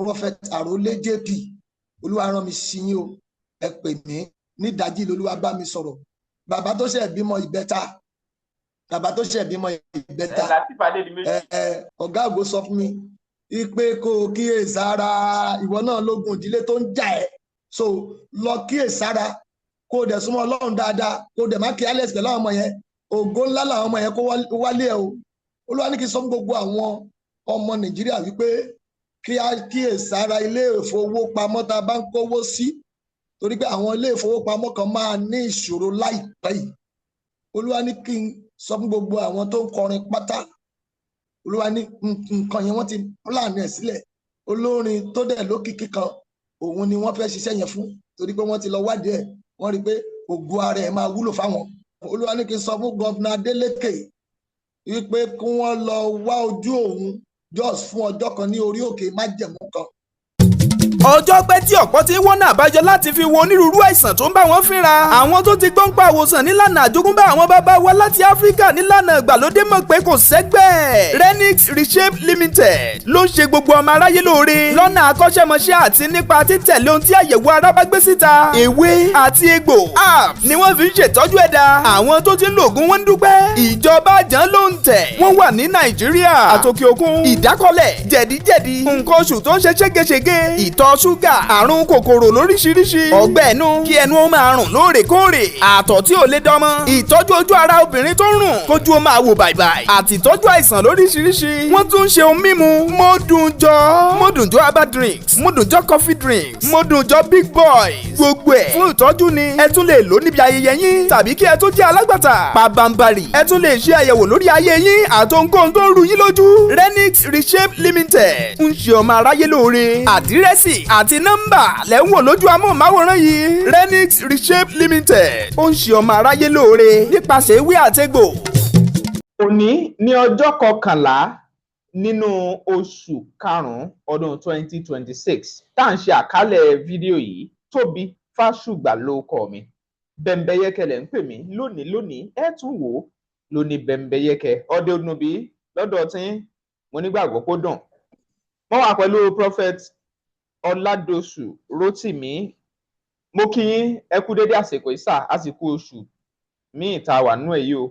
prophet Àrólé JP Olúwa rán mi sí yín o, ẹ pè mí ní ìdájí l'Olúwa bá mi sọ̀rọ̀. Bàbá tó ṣe bímọ ìbẹ́ta ọ̀gá ògo sọ fún mi pé kó o kíyèsára, ìwọ náà lógun ìdílé tó ń jà ẹ́, so lọ kíyèsára kó o dẹ̀ súnmọ́ Ọlọ́run dáadáa, kó o dẹ̀ má kí alex pẹ̀lú àwọn ọmọ yẹn, ògo ńlá làwọn ọmọ yẹn kó wálé ẹ o. Olúwa ní kí n sọ fún gbogbo àwọn ọmọ Nàìjíríà wípé kí á kíyèsára ilé ìfowópamọ́ tá a bá ń kówó sí, torí pé àwọn ilé ìfowópamọ́ kan máa ní ìṣòro láìpẹ́ yìí. Olúwa ní kí n sọ fún gbogbo àwọn tó ń kọrin pátá, Olúwa ní nǹkan yẹn wọ́n ti plan ẹ̀ sílẹ̀. Olórin tó dẹ̀ lókìkí kan òun ni wọ́n fẹ́ ṣiṣẹ́ yẹn fún, torí pé wọ́n ti lọ wádìí ẹ̀, wọ́n rí i pé ògo ara ẹ̀ máa wúlò fáwọn. Olúwa ní kí n sọ fún gọ́vnà Adélékè wípé kí wọ́n lọ wá ojú òun just fún ọjọ́ kan ní orí òkè májẹ̀mú kan. Ọjọ́ pẹ́ tí ọ̀pọ̀ ti wọ́n náà bájọ láti fi wo onírúurú àìsàn tó ń bá wọn fínra. Àwọn tó ti gbọ́n pa àwòsàn nílànà àjogúnbá àwọn bàbá wa láti Áfíríkà nílànà ìgbàlódé mọ̀ pé kò sẹ́gbẹ́. Renix Reshape Limited ló ń ṣe gbogbo ọmọ aráyé lóore lọ́nà akọ́ṣẹ́mọṣẹ́ àti nípa títẹ̀lé ohun tí àyẹ̀wò ara bá gbé síta. Ewé àti egbò apps ni wọ́n fi ń ṣètọ́jú ẹ̀dá. Àwọn tó ti ń lo ògùn wọn ń dúpẹ́. Ìjọba àjàn ló ń tẹ̀. Wọ́n wà ní Nàìjíríà àtòkè òkun. Ìdákọ́lẹ̀, jẹ̀díjẹ̀dí, nǹkan oṣù tó ń ṣe ségesège, ìtọ̀ ṣúgà, àrùn kòkòrò lóríṣiríṣi, ọgbẹ́ ẹnu, kí ẹnu ó máa rùn lóòrèkóòrè, àtọ̀ tí ò lè dánmọ́, ìtọ́jú ojú ara obìnrin tó ń rùn kójú ó máa wò bàìbàì, àti ìtọ́jú àìsàn lóríṣiríṣi. Wọ́n tún ń ṣe ohun mímu Mọ́dùnjọ́ herbal drinks, Mọ́dùnjọ́ coffee drinks, Mọ́dùnjọ́ big boys, gbogbo ẹ̀ fún ìtọ́jú ni. Ẹ tún lè lò níbi ayẹyẹ yín tàbí kí ẹ tó jẹ́ alágbàtà. Pàbàmbarì, ẹ tún lè ṣe àyẹ̀wò lórí ayé yín àtohunkóhun tó ń ru yín lójú. Renix Reshape Limited ń ṣe ọmọ aráyé lóore. Àdírẹ́sì àti nọ́mbà lẹ́wọ̀n lójú amóhùnmáwòrán yìí. Renix Reshape Limited ó ń ṣe ọmọ aráyé lóore nípasẹ̀ ewé àtegbò. Òní ní ọjọ́ 11 nínú oṣù karùn-ún ọdún 2026 tá à ń ṣe àkálẹ̀ fídíò yìí. Tóbi Fásùgbà ló kọ mi. Bẹ́mbẹ́yẹ́kẹ́ lẹ̀ ń pè mí lónìí ẹ tún wò ó lóní Bẹ́mbẹ́yẹ́kẹ́. Ọdẹ Odùnúbí lọ́dọ̀ tí mo nígbàgbọ́ kó dùn. Mo wà pẹ̀lú Prophet Ọládọ̀sù Rótìmí. Mo kí yín ẹ kú dédé àsìkò ìsà àsìkò oṣù míì tá a wà nínú ẹ̀ yìí o.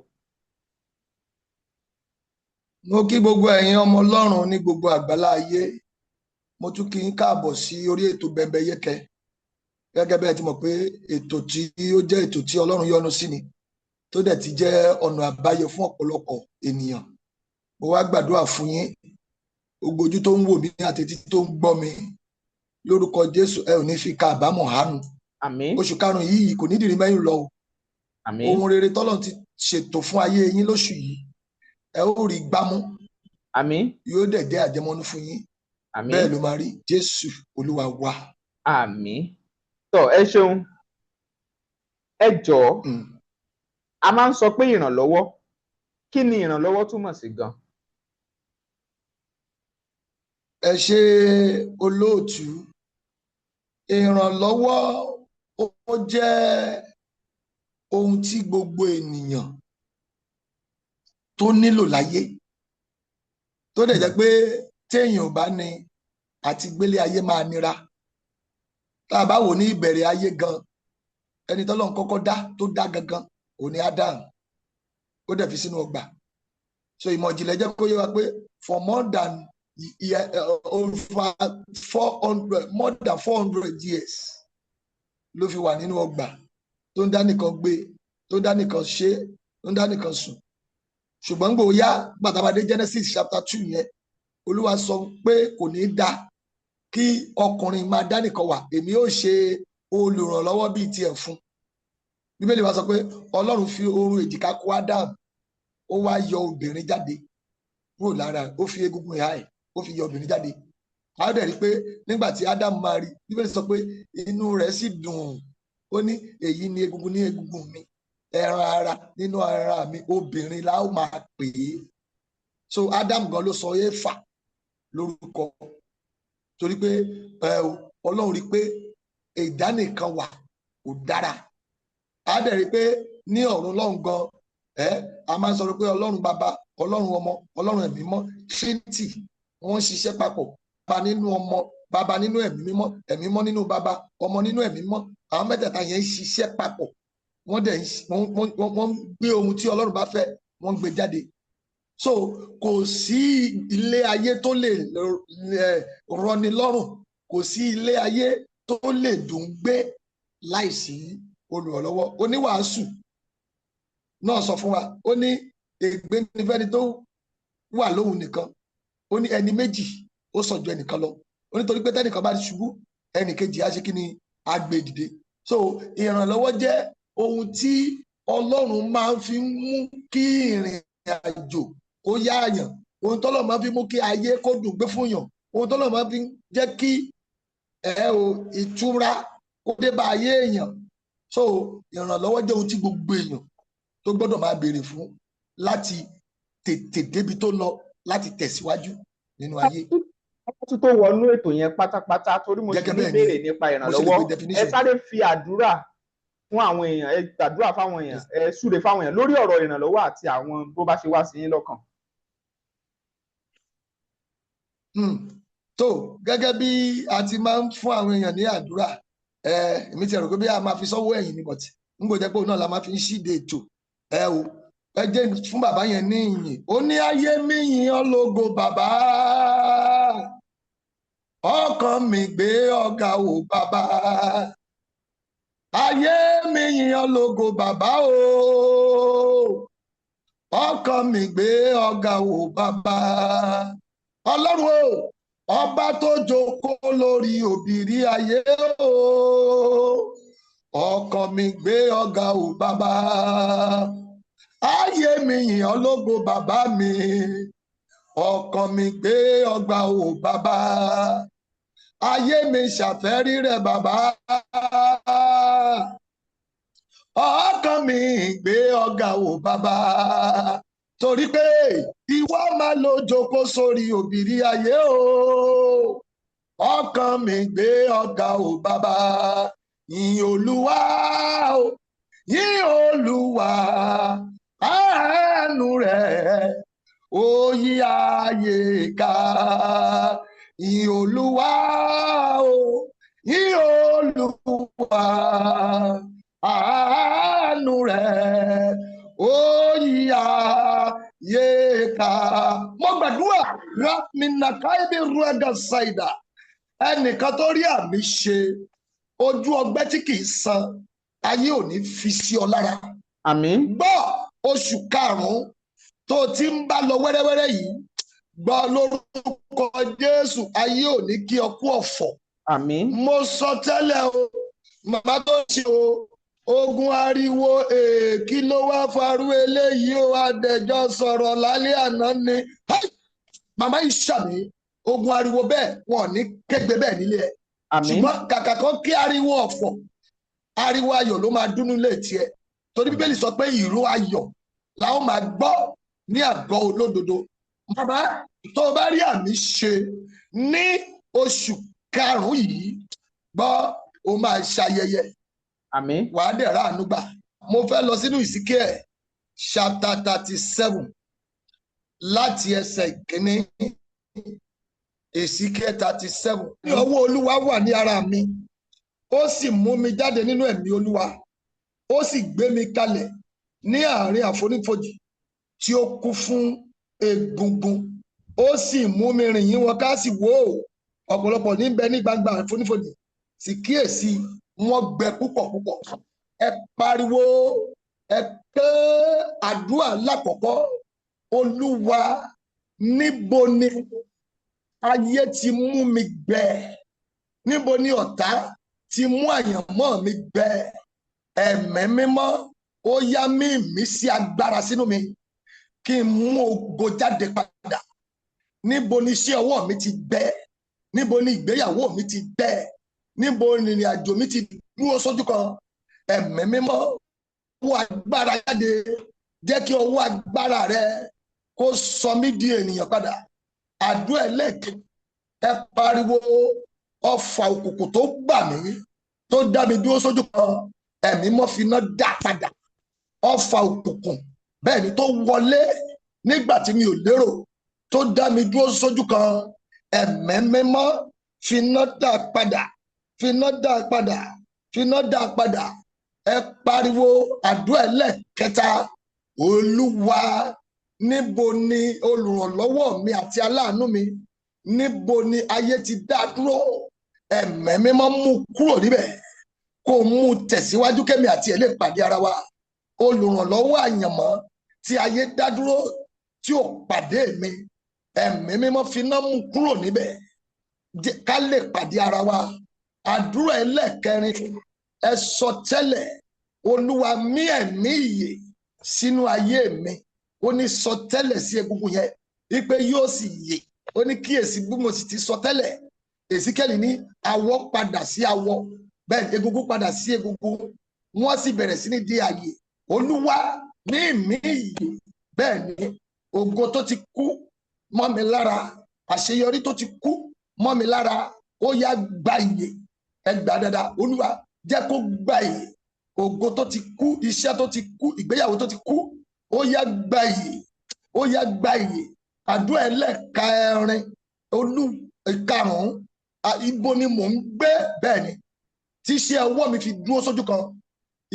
Mo kí gbogbo ẹ̀yin ọmọ Ọlọ́run ní gbogbo àgbálá ayé. Mo tún kí yín káàbọ̀ sí orí ètò Bẹ́mbẹ́yẹ́kẹ́. Gẹ́gẹ́ bẹ́ẹ̀ ti mọ̀ pé ètò tí ó jẹ́ ètò tí Ọlọ́run yọ́nú sí ni, tó dẹ̀ ti jẹ́ ọ̀nà àbáyọ fún ọ̀pọ̀lọpọ̀ ènìyàn. Mo wá gbàdúrà fún yín, gbogbo ojú tó ń wò mí àti etí tó ń gbọ́ mi, lórúkọ Jésù ẹ ò ní fi ka àbámọ̀ hánu. Àmín. Oṣù karùn-ún yìí kò ní dìrí mẹ́yìn lọ o. Àmín. Ohun rere tọ́lọ́run ti ṣètò fún ayé yín lóṣù yìí ẹ ó rí gbámú. Àmín. Yóò dẹ̀ jẹ́ àjẹmọ́nú fún yín. Àmín. Bẹ́ẹ̀ ló máa rí. Jésù Olúwa wa. Àmín. Tọ́ ẹ ṣeun. Ẹ jọ̀ọ́, a máa ń sọ pé ìrànlọ́wọ́. Kí ni ìrànlọ́wọ́ túmọ̀ sí gan? Ẹ ṣe olóòtú. Ìrànlọ́wọ́ ó jẹ́ ohun tí gbogbo ènìyàn tó nílò láyé, tó dẹ̀ jẹ́ pé téèyàn ò bá ní àti gbélé ayé máa nira. Tá a bá wò ní ìbẹ̀rẹ̀ ayé gan, ẹni tọ́lọ́run kọ́kọ́ dá tó dá gangan òun ni Ádámù, ó dẹ̀ fi sínú ọgbà. So ìmọ̀ ìjìnlẹ̀ jẹ́ kó yé wa pé for more than 400 years ló fi wà nínú ọgbà, tó ń dá nìkan gbé, tó ń dá nìkan ṣe, tó ń dá nìkan sùn. Ṣùgbọ́n gbò yá gbàtàbàdé Genesis chapter 2 yẹn, Olúwa sọ pé kò ní dá kí ọkùnrin máa dá nìkan wà, èmi ó ṣe olùrànlọ́wọ́ bíi tiẹ̀ fún. Bíbélì wa sọ pé Ọlọ́run fi orun èjìká kó Ádámù, ó wá yọ obìnrin jáde kúrò lára, ó fi egungun ìhà ẹ̀, ó fi yọ obìnrin jáde. A ó dẹ̀ rí pé nígbà tí Ádámù máa rí, Bíbélì sọ pé inú rẹ̀ sì dùn, ó ní èyí ni egungun ní egungun mi, ẹran ara nínú ara mi, obìnrin la ó máa pè é. So Ádámù gan ló sọ Éfà lórúkọ, torí pé Ọlọ́run rí pé ìdánìkan wà kò dára. A dẹ̀ rí pé ní ọ̀run lọ́hùn gan, a máa ń sọ pé Ọlọ́run bàbá, Ọlọ́run ọmọ, Ọlọ́run ẹ̀mí mọ́, Trinity, wọ́n ń ṣiṣẹ́ papọ̀ pa nínú ọmọ bàbá nínú ẹ̀mí mímọ́, ẹ̀mí mímọ́ nínú bàbá, ọmọ nínú ẹ̀mí mímọ́. Àwọn mẹ́tẹ̀ẹ̀ta yẹn ń ṣiṣẹ́ papọ̀. Wọ́n dẹ̀ wọ́n gbé ohun tí Ọlọ́run bá fẹ́, wọ́n gbé jáde. So kò sí ilé ayé tó lè rọni lọ́rùn, kò sí ilé ayé tó lè dùn gbé láìsí olùrànlọ́wọ́. Oníwàásù náà sọ fún wa, ó ní ègbé ní fẹ́ni tó wà lóhùn nìkan, ó ní ẹni méjì ó sàn ju ẹnìkan lọ. Ó nítorí pé tẹ́nìkan bá ṣubú, ẹnì kejì á ṣe kí ni, á gbé dìde. So ìrànlọ́wọ́ jẹ́ ohun tí Ọlọ́run máa ń fi mú kí ìrìn àjò kó yáàyàn, ohun tọ́lọ́run máa ń fi mú kí ayé kó dùn gbé fún yàn, ohun tọ́lọ́run máa ń fi jẹ́ kí ìtura kó dé bá ayé èèyàn. So ìrànlọ́wọ́ jẹ́ ohun tí gbogbo èèyàn tó gbọ́dọ̀ máa béèrè fún láti tètè débi tó lọ, láti tẹ̀síwájú nínú ayé. Wọ́n tó wọnú ètò yẹn pátápátá, torí mo ti ní béèrè nípa ìrànlọ́wọ́. Ẹ sáré fi àdúrà fún àwọn èèyàn, ẹ gbàdúrà fáwọn èèyàn, ẹ súre fáwọn èèyàn lórí ọ̀rọ̀ ìrànlọ́wọ́ àti àwọn bó bá ṣe wá sí yín lọ́kàn. tó gẹ́gẹ́ bí a ti máa ń fún àwọn èèyàn ní àdúrà, èmi ti rò pé bí a máa fi sọ́wọ́ ẹ̀yìn ni, but n kò jẹ́ pé òun náà la máa fi ń ṣíde ètò. Ẹ jẹ́ fún bàbá yẹn ní ìyìn. Ó ní ayé mi yìn ọ́ lógo bàbá, ọkàn mi gbé ọ̀gá o bàbá, ayé mi yìn ọ́ lógo bàbá o, ọkàn mi gbé ọ̀gá o bàbá. Ọlọ́run o, ọba tó jókòó lórí òbírí ayé o, ọkàn mi gbé ọ̀gá o bàbá, ayé mi yìn ọ́ lógo bàbá mi, ọkàn mi gbé ọ̀gá o bàbá, ayé mi ṣàfẹ́rí rẹ̀ bàbá, ọkàn mi gbé ọ̀gá o bàbá, torí pé ìwọ máa lọ jókòó sórí òbírí ayé o, ọkàn mi gbé ọ̀gá o bàbá. Yìn Olúwa o, yìn Olúwa, àánú rẹ̀ ó yí ayé ká. Yìn Olúwa o, yìn Olúwa, àánú rẹ̀ ó yí ayé ká. Mo gbàdúrà rámìnàkáìbí rúẹgà ṣáìdà, ẹnìkan tó rí àmì ṣe, ojú ọgbẹ́ tí kì í san, ayé ò ní fi sí ọ lára. Àmín. Gbọ́ oṣù karùn-ún tó ti ń bá lọ wẹ́rẹ́wẹ́rẹ́ yìí, gbọ́ lórúkọ Jésù, ayé ò ní kí ọ kú ọ̀fọ̀. Àmín. Mo sọ tẹ́lẹ̀ o, màmá tó ṣe o, ogun ariwo kí ló wá farú eléyìí o, adẹjọ́ sọ̀rọ̀ lálẹ́ àná ni. Màmá yìí ṣàmì, ogun ariwo bẹ́ẹ̀ wọn ò ní kégbe bẹ́ẹ̀ nílé ẹ̀. Ṣùgbọ́n kàkà kan kí ariwo ọ̀fọ̀, ariwo ayọ̀ ló máa dún nílé tiẹ̀. Torí Bíbélì sọ pé ìró ayọ̀ làwọn máa gbọ́ ní àgọ́ olódodo. Bàbá tó bá rí àmì ṣe ní oṣù karùn-ún yìí, gbọ́ ó máa ṣayẹyẹ. Àmín. Wàá dẹ̀ ráàánú gbà. Mo fẹ́ lọ sínú Ìsíkíẹ́lì chapter 37 láti ẹsẹ̀ ìkíní. Ìsíkíẹ́lì 37. Ní ọwọ́ Olúwa wà ní ara mi, ó sì mú mi jáde nínú ẹ̀mí Olúwa, ó sì gbé mi kalẹ̀ ní àárín àfonífojì tí ó kún fún egungun, ó sì mú mi rìn yí wọn ká, sì wò ó ọ̀pọ̀lọpọ̀ níbẹ̀ ní gbangba àfonífojì, sì kíyèsí wọ́n gbẹ púpọ̀ púpọ̀. Ẹ pariwo, ẹ ké àdúrà lákọ̀ọ́kọ́. Olúwa, níbo ni ayé ti mú mi gbẹ? Níbo ni ọ̀tá ti mú àyànmọ́ mi gbẹ? Ẹ̀mẹ́ mímọ́, ó yá mí ìmísí agbára sínú mi, kí n mú ògo jáde padà. Níbo ni iṣẹ́ ọwọ́ mi ti gbẹ? Níbo ni ìgbéyàwó mi ti gbẹ? Níbo ni ìrìn àjò mi ti dúró sójú kan? Ẹ̀mẹ́ mímọ́, ọwọ́ agbára jáde, jẹ́ kí ọwọ́ agbára rẹ kó sọ mí di ènìyàn padà. Àdúrà ẹlẹ́ẹ̀kejì, ẹ pariwo, ọfà òkùnkùn tó gbà mí, tó dá mi dúró sójú kan, ẹ̀mí mọ́ fi iná dá padà. Ọfà òkùnkùn bẹ́ẹ̀ ni tó wọlé nígbà tí mi ò lérò, tó dá mi dúró sójú kan, ẹ̀mẹ́ mímọ́ finá dá padà, finá dá padà, finá dá padà. Ẹ pariwo àdúrà ẹlẹ́kẹta. Olúwa, níbo ni olùrànlọ́wọ́ mi àti aláàánú mi? Níbo ni ayé ti dá dúró? Ẹ̀mẹ́ mímọ́ mú kúrò níbẹ̀, kó mú tẹ̀síwájú kémi àti ẹ̀ lè pàdé ara wa. Olùrànlọ́wọ́ àyànmọ́ tí ayé dá dúró tí ò pàdé mi, ẹ̀mẹ́ mímọ́ finá mú kúrò níbẹ̀ ká lè pàdé ara wa. Àdúrà ẹlẹ́kẹrin, ẹ sọ tẹ́lẹ̀. Olúwa, mí ẹ̀mí ìyè sínú ayé mi. Ó ní sọ tẹ́lẹ̀ sí egungun yẹn wípé yóò sì yè. Ó ní kíyèsí bí mo sì ti sọ tẹ́lẹ̀. Èsíkẹ́lì ní awọ padà sí awọ, bẹ́ẹ̀ egungun padà sí egungun, wọ́n sì bẹ̀rẹ̀ sí ní di ààyè. Olúwa, ní ìmí ìyè, bẹ́ẹ̀ ni ògo tó ti kú mọ́ mi lára, àṣeyọrí tó ti kú mọ́ mi lára, ó yá gba ìyè. Ẹ gbà dáadáa. Olúwa, jẹ́ kó gba ìyè. Ògo tó ti kú, iṣẹ́ tó ti kú, ìgbéyàwó tó ti kú, ó yá gba ìyè, ó yá gba ìyè. Àdúrà ẹlẹ́kẹrin, ìkarùn-ún, ibo ni mò ń gbé? Bẹ́ẹ̀ ni, tí iṣẹ́ ọwọ́ mi fi dúró sójú kan.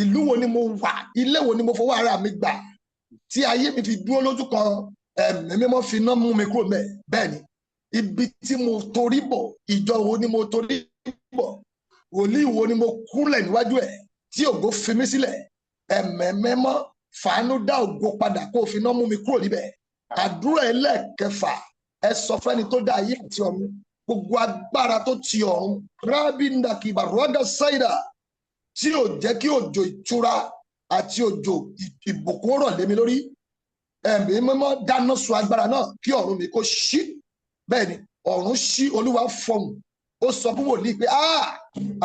Ìlú wo ni mo wà? Ilé wo ni mo fọwọ́ ara mi gbà tí ayé mi fi dúró lójú kan? Ẹ̀mí mímọ́ fi iná mú mi kúrò mẹ́. Bẹ́ẹ̀ ni, ibi tí mo torí bọ̀, ìjọ wo ni mo torí bọ̀, wòlíì wo ni mo kúnlẹ̀ níwájú ẹ̀ tí ògo fi mí sílẹ̀? Ẹ̀mí mímọ́ fàánú dá ògo padà, kó fi iná mú mi kúrò níbẹ̀. Àdúrà ẹlẹ́kẹfà, ẹ sọ fẹ́ni tó dá ayé àti ọ̀run, gbogbo agbára tó ti ọ̀run rábìndàkìbà rọ́gà sáìdà tí ò jẹ́ kí òjò ìtura àti òjò ìbùkún rọ̀ lé mi lórí. Ẹ̀mí mímọ́ dáná sun agbára náà kí ọ̀run mi kó ṣí. Bẹ́ẹ̀ ni ọ̀run ṣí. Olúwa fọhùn, ó sọ fún wòlíì pé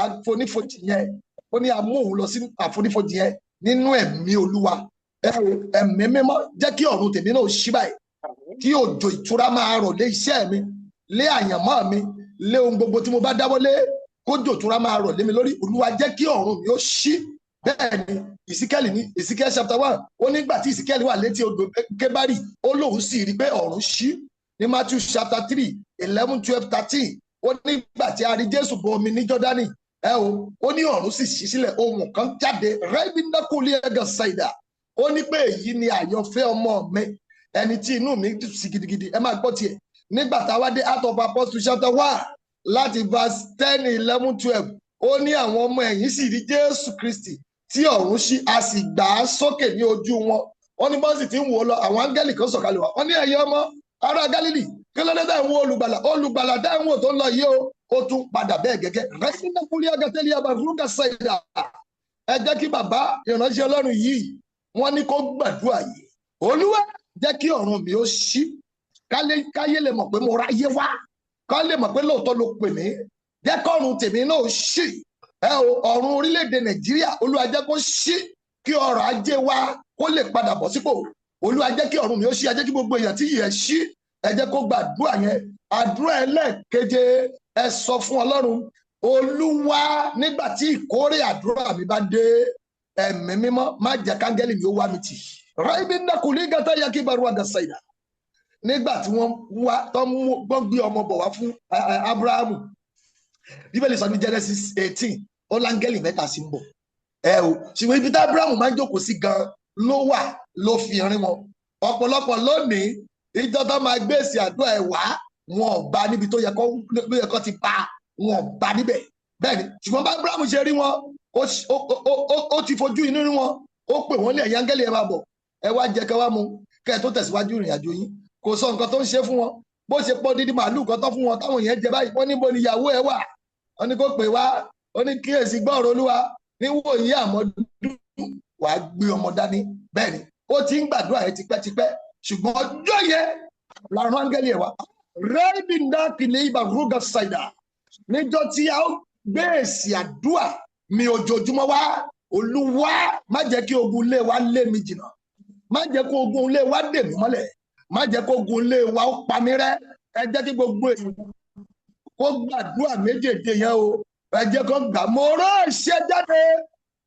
àfonífojì yẹn, ó ní amú òun lọ sí àfonífojì yẹn nínú ẹ̀mí Olúwa. Ẹ̀mí mímọ́ jẹ́ kí ọ̀run tèmi náà ṣí báyìí, kí òjò ìtura máa rọ̀ lé iṣẹ́ mi, lé àyànmọ́ mi, lé ohun gbogbo tí mo bá dáwọ́lé, kójò ìtura máa rọ̀ lé mi lórí. Olúwa, jẹ́ kí ọ̀run mi ó ṣí. Bẹ́ẹ̀ ni Ìsíkẹ́lì ní Ezekiel chapter 1, ó nígbà tí Ìsíkẹ́lì wà létí odò Kébárì, ó lóun sì rí pé ọ̀run ṣí. Ní Matthew chapter 3, 11, 12, 13, ó nígbà tí a rí Jésù bọ omi ní Jọ́dánì, ó ní ọ̀run sì ṣí sílẹ̀, ohùn kan jáde rẹ́bínákùlì ẹ̀gàn ṣàìdà. Ó ní pé èyí ni àyànfẹ́ ọmọ mi, ẹni tí inú mi dùn sí gidigidi. Ẹ máa gbọ́ tiẹ̀. Nígbà tá a wá dé Acts of Apostles chapter 1 láti verse 10, 11, 12, ó ní àwọn ọmọ ẹ̀yìn sì rí Jésù Kristi tí ọ̀run ṣí, a sì gbà á sókè ní ojú wọn. Wọ́n ní bọ́n sì ti ń wò ó lọ, àwọn áńgẹ́lì kan sọ̀kalẹ̀ wá. Wọ́n ní ẹ̀yin ọmọ ará Gálílì, kí ló dé dá ń wo olùgbàlà? Olùgbàlà dá ń wò tó ń lọ yìí o. Ó tún padà bẹ́ẹ̀ gẹ́gẹ́. Rẹ́sínàkúlì àgàtẹ́lì àbàrúgà ṣàìdà. Ẹ jẹ́ kí bàbá ìránṣẹ́ Ọlọ́run yìí, wọ́n ní kó gbàdúrà yìí. Olúwa, jẹ́ kí ọ̀run mi ó ṣí, káyé lè mọ̀ pé mo ráyé wá, ká lè mọ̀ pé lóòótọ́ ló pè mí. Jẹ́ kọ́run tèmi náà ṣí. Ọ̀run orílẹ̀-èdè Nàìjíríà, Olúwa jẹ́ kó ṣí, kí ọrọ̀ ajé wa kó lè padà bọ̀ sípò. Olúwa jẹ́ kí ọ̀run mi ó ṣí. Ẹ jẹ́ kí gbogbo èèyàn tí yìí ẹ ṣí, ẹ jẹ́ kó gbàdúrà yẹn. Àdúrà ẹlẹ́ẹ̀keje, ẹ sọ fún Ọlọ́run, Olúwa, nígbà tí ìkórè àdúrà mi bá dé, ẹ̀mí mímọ́ má jẹ́ káńgẹ́lì mi ó wá mi tì. Rẹ́bínákùlì gàtá yakibaru àgàsáìdà. Nígbà tí wọ́n gbé ọmọ bọ̀ wá fún Abrahamu, Bíbélì sọ ní Genesis 18, ó láńgẹ́lì mẹ́ta sí ń bọ̀. Ṣùgbọ́n ibi tí Abrahamu máa ń jókòó sí gan ló wà, ló fi rin wọn. Ọ̀pọ̀lọpọ̀ lónìí, ìjọ tó máa gbé èsì àdúrà ẹ̀ wá, wọn ò bá níbi tó yẹ kó ti pa, wọn ò bá níbẹ̀. Bẹ́ẹ̀ ni, ṣùgbọ́n bá Abrahamu ṣe rí wọn, ó ti fojú inú rí wọn, ó pè wọ́n lé ẹ̀yin áńgẹ́lì ẹ̀ máa bọ̀, ẹ wá jẹ kẹ́ wá mu, kẹ́ ẹ tó tẹ̀síwájú ìrìn àjò yín. Kò sọ nǹkan tó ń ṣe fún wọn, bó ṣe pọ́ dídí màálù kan tó fún wọn táwọn yẹn jẹ báyìí. Wọ́n níbo ni ìyàwó ẹ wà? Wọ́n ní kó pè wá, ó ní kíyèsí gbọ́rọ̀ Olúwa, níwò yí àmọ́dún wà á gbé ọmọ dání. Bẹ́ẹ̀ ni ó ti ń gbàdúrà yẹn tipẹ́tipẹ́, ṣùgbọ́n ọjọ́ yẹn làrún áńgẹ́lì ẹ̀ wá. Rẹ́bínákùlì àbàrúgà ṣàìdà. Níjọ́ tí a ó gbé èsì àdúrà mi ojoojúmọ́ wá, Olúwa, má jẹ́ kí ogun ilé wa lé mi jìnnà, má jẹ́ kó ogun ilé wa dè mí mọ́lẹ̀, má jẹ́ kó ogun ilé wa ó pa mí rẹ́. Ẹ jẹ́ kí gbogbo èèyàn kó gbàdúrà méjèèjì yẹn o. Ẹ jẹ́ kó gbà. Mo rán iṣẹ́ jáde,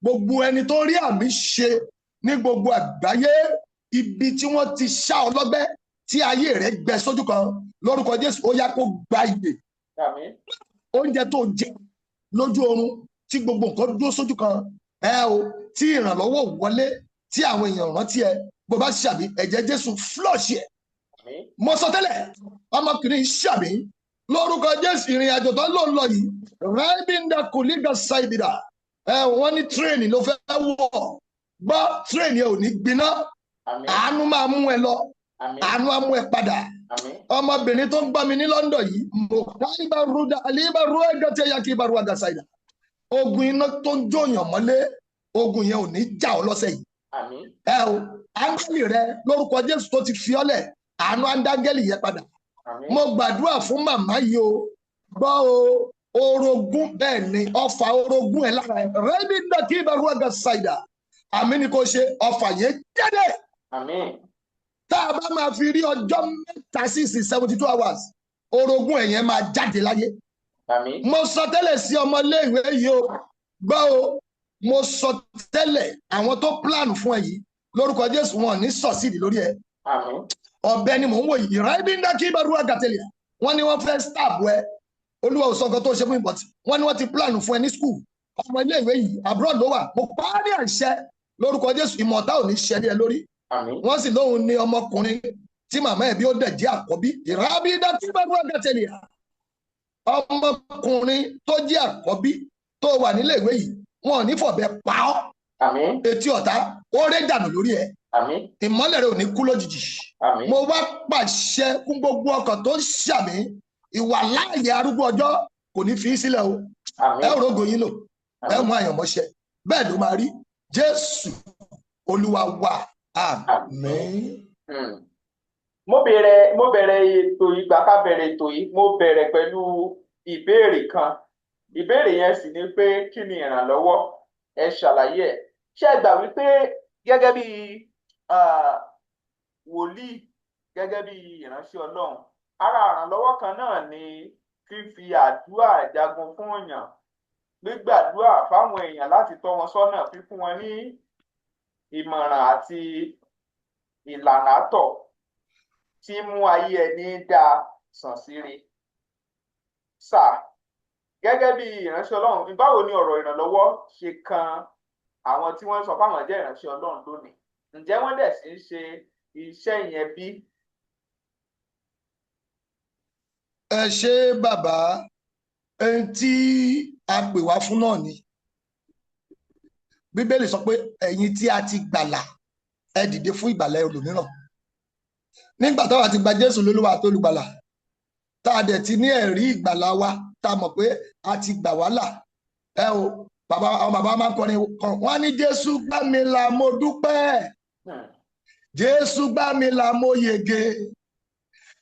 gbogbo ẹni tó rí àmì ṣe ní gbogbo àgbáyé, ibi tí wọ́n ti ṣá ọ lọ́gbẹ́ tí ayé rẹ̀ gbẹ sójú kan, lórúkọ Jésù ó yá kó gba ìyè. oúnjẹ tó jẹ lójú oorun tí gbogbo nǹkan dúró sójú kan tí ìrànlọ́wọ́ wọlé tí àwọn èèyàn rántí ẹ bó bá ṣàmì ẹ̀jẹ̀ Jésù flush ẹ. mo sọ tẹ́lẹ̀ ọmọkùnrin ṣàmì lórúkọ Jésù ìrìn àjò tó ló ń lọ yìí rẹ́bíńdà kòlígà ṣáìdìdà wọ́n ní tírèènì ló fẹ́ wọ̀ gbọ́ tírèènì ẹ ò ní gbiná àánú máa mú ẹ lọ àánú á mú ẹ padà. ọmọbìnrin tó ń gbọ́ mi ní London yìí ogun iná tó ń jóyàn mọ́lé ogun yẹn ò ní jà ọ́ lọ́sẹ̀ yìí. áńgẹ́lì rẹ lórúkọ Jésù tó ti fi ọ́lẹ̀ àánú áńgẹ́lì yẹn padà. mo gbàdúrà fún màmá yìí o gbọ́ o orogún bẹ́ẹ̀ ni ọfà orogún ẹ̀ lára ẹ̀ rẹ́bí dàkí ìbárúwàgà ṣáìdà àmì ni kò ṣe ọfà yẹn jáde. tá a bá máa fi rí ọjọ́ mẹ́ta sí 72 hours orogún ẹ̀ yẹn máa jáde láyé. mo sọ tẹ́lẹ̀ sí ọmọléèwé yìí o gbọ́ o mo sọ tẹ́lẹ̀ àwọn tó plan fún ẹ yìí lórúkọ Jésù wọn ní sọ̀sídì lórí ẹ. ọ̀bẹ ni mò ń wò yìí ráìbí ń dá kí ìbárúwà gàtẹ́lẹ̀ wọ́n ní wọ́n fẹ́ stab ẹ olúwa ò sọ nǹkan tó ṣe fún ìbọ̀tì wọ́n ní wọ́n ti plan fún ẹ ní school ọmọ iléèwé yìí abroad ló wà mo pa á ní àṣẹ lórúkọ Jésù ìmọ̀ta ò ní ṣẹlẹ̀ ẹ lórí. wọ́n sì lóhun ní ọmọkùnrin tí màmá ẹ̀ bí ó dẹ̀ jẹ́ àkọ́bí ìrábí dá kí ìbárúwà gàtẹ́lẹ̀ ọmọkùnrin tó jẹ́ àkọ́bí tó wà nílé ìwé yìí wọn ò ní fọ̀bẹ pa ọ́ etí ọ̀tá ó ré dànù lórí ẹ̀ ìmọ́lẹ̀ rẹ̀ ò ní kú lójijì. mo wá pàṣẹ fún gbogbo ọkàn tó ń ṣàmì ìwà láàyè arúgbó ọjọ́ kò ní fi í sílẹ̀ o ẹ ò rógo yín lò ẹ mú àyànmọ́ṣẹ bẹ́ẹ̀ ló máa rí Jésù Olúwa wa àmín. mo bẹ̀rẹ̀ ètò yìí gbà ká bẹ̀rẹ̀ ètò yìí mo bẹ̀rẹ̀ pẹ̀lú ìbéèrè kan ìbéèrè yẹn sì ni pé kí ni ìrànlọ́wọ́ ẹ ṣàlàyé ẹ̀ ṣé ẹ gbà wípé gẹ́gẹ́ bí wòlíì gẹ́gẹ́ bí ìránṣẹ́ Ọlọ́run ara ìrànlọ́wọ́ kan náà ni fífi àdúrà jagun fún èèyàn gbígbàdúrà fáwọn èèyàn láti tọ́ wọn sọ́nà fífún wọn ní ìmọ̀ràn àti ìlànà àtọ̀ tí mú ayé ẹni dáa sàn síre. sáà gẹ́gẹ́ bí ìránṣẹ́ Ọlọ́run báwo ni ọ̀rọ̀ ìrànlọ́wọ́ ṣe kan àwọn tí wọ́n sọ fáwọn jẹ́ ìránṣẹ́ Ọlọ́run lónìí ǹjẹ́ wọ́n dẹ̀ sì ń ṣe iṣẹ́ yẹn bí? ẹ ṣe bàbá ẹni tí a pè wá fún náà ni Bíbélì sọ pé ẹ̀yin tí a ti gbàlà ẹ dìde fún ìgbàlà ẹlòmíràn. nígbà táwa ti gba Jésù lólúwa àti olùgbàlà tá a dẹ̀ ti ní ẹ̀rí ìgbàlà wa tá a mọ̀ pé a ti gbà wá là àwọn bàbá máa ń kọrin kan wọ́n ní Jésù gbà mí là mo dúpẹ́ Jésù gbà mí là mo yege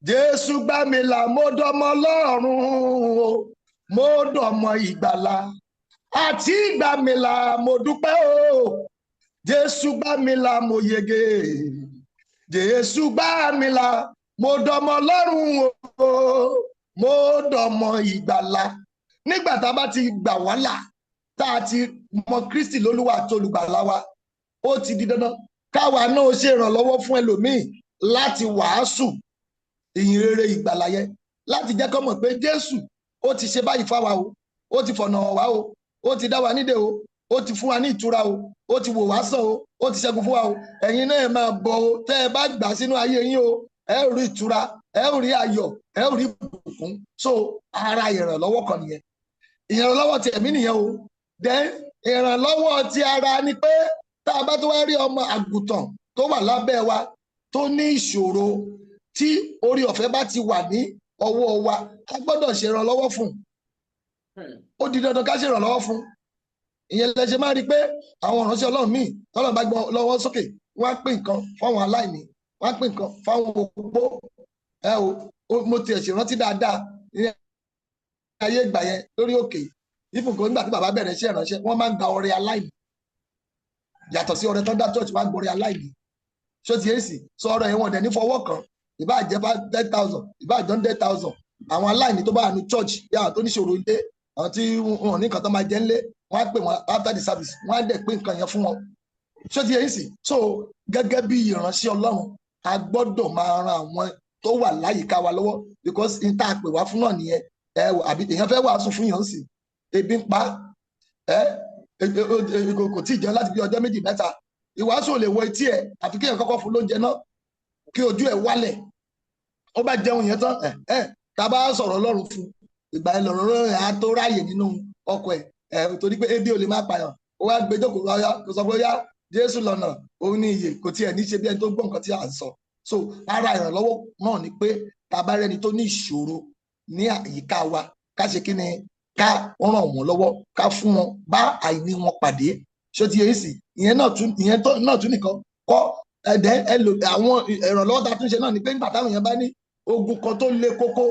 Jésù gbà mí là mo dọmọ Ọlọ́run mo dọmọ ìgbàlà àti gbà mí là mo dúpẹ́ o Jésù gbà mí là mo yege Jésù gbà mí là mo dọmọ Ọlọ́run o mo dọmọ ìgbàlà. nígbà tá a bá ti gbà wá là tá a ti mọ Kristi lólúwa àti olùgbàlà wa ó ti di dandan káwa náà ṣe ìrànlọ́wọ́ fún ẹlòmíì láti wàásù ìyìn rere ìgbàlà yẹn láti jẹ́ kó mọ̀ pé Jésù ó ti ṣe báyìí fáwa o ó ti fọ̀nà wá o ó ti dá wa nídè o ó ti fún wa ní ìtura o ó ti wò wá sàn o ó ti ṣẹ́gun fún wa o ẹ̀yin náà máa bọ̀ o tẹ́ ẹ bá gbà sínú ayé yín o ẹ rí ìtura ẹ rí ayọ̀ ẹ rí ìbùkún. so ara ìrànlọ́wọ́ kan nìyẹn ìrànlọ́wọ́ ti ẹ̀mí nìyẹn o then ìrànlọ́wọ́ ti ara ni pé tá a bá tó wá rí ọmọ àgùntàn tó wà lábẹ́ wa tó ní ìṣòro tí orí ọ̀fẹ́ bá ti wà ní ọwọ́ wa a gbọ́dọ̀ ṣèrànlọ́wọ́ fún ó di dandan ká ṣèrànlọ́wọ́ fún. ìyẹn lẹ ṣe máa rí i pé àwọn ìránṣẹ́ Ọlọ́run míì tọ́lọ̀ bá gbọ́ lọ́wọ́ sókè wọ́n á pín nǹkan fáwọn aláìní wọ́n á pín nǹkan fáwọn opó mo tiẹ̀ ṣèrántí dáadáa ní ayé ìgbà yẹn lórí òkè ìfúnkọ nígbà tí bàbá bẹ̀rẹ̀ iṣẹ́ ìránṣẹ́ wọ́n máa ń gba ọrẹ aláìní yàtọ̀ sí ọrẹ tó dá church wọ́n á gbọ́ ọrẹ aláìní ṣó ti yé sì sọ ọrẹ yẹn wọ́n dẹ̀ ní fọwọ́ kan ìbáà jẹ́ 10,000 ìbáà jẹ́ 100,000 àwọn aláìní tó bá wà ní church yàrá tó níṣòro ilé àwọn tí wọn ní nǹkan tó máa jẹ ńlé wọ́n á pè wọ́n after the service wọ́n á dẹ̀ pín nǹkan yẹn fún wọn ṣó ti yé sì so gẹ́gẹ́ bí ìránṣẹ́ Ọlọ́run a gbọ́dọ̀ máa ran àwọn tó wà láyìíká wa lọ́wọ́ because n tá a pè wá fún náà nìyẹn àbí èèyàn fẹ́ wàásù fún yàn sí ebi ń pa kò tí ì jẹun láti bí ọjọ́ méjì mẹ́ta ìwàásù ò lè wọ etí ẹ̀ àfi kéèyàn kọ́kọ́ fún lóúnjẹ náà kí ojú ẹ̀ wálẹ̀ ó bá jẹun yẹn tán tá a bá sọ̀rọ̀ Ọlọ́run fún ìgbà ẹ̀ lọ̀rọ̀ rẹ̀ á tó ráàyè nínú ọkọ̀ ẹ̀ torí pé ebi ò lè má pààyàn ó wá gbé jókòó ọyá kò sọ pé ó yá Jésù lọ́nà òun ní iyè kò tiẹ̀ ní ṣe bí ẹni tó gbọ́ nǹkan tí à ń sọ so ara ìrànlọ́wọ́ náà ni pé tá a bá rẹ́ni tó ní ìṣòro ní àyíká wa ká ṣe kí ni ká ràn wọ́n lọ́wọ́ ká fún wọn bá àìní wọn pàdé ṣó ti yẹ sí ìyẹn náà tún nìkan kọ́ ẹ̀dẹ́ àwọn ìrànlọ́wọ́ tá a tún ṣe náà ni pé nígbà táwọn èèyàn bá ní ogun kan tó le kókó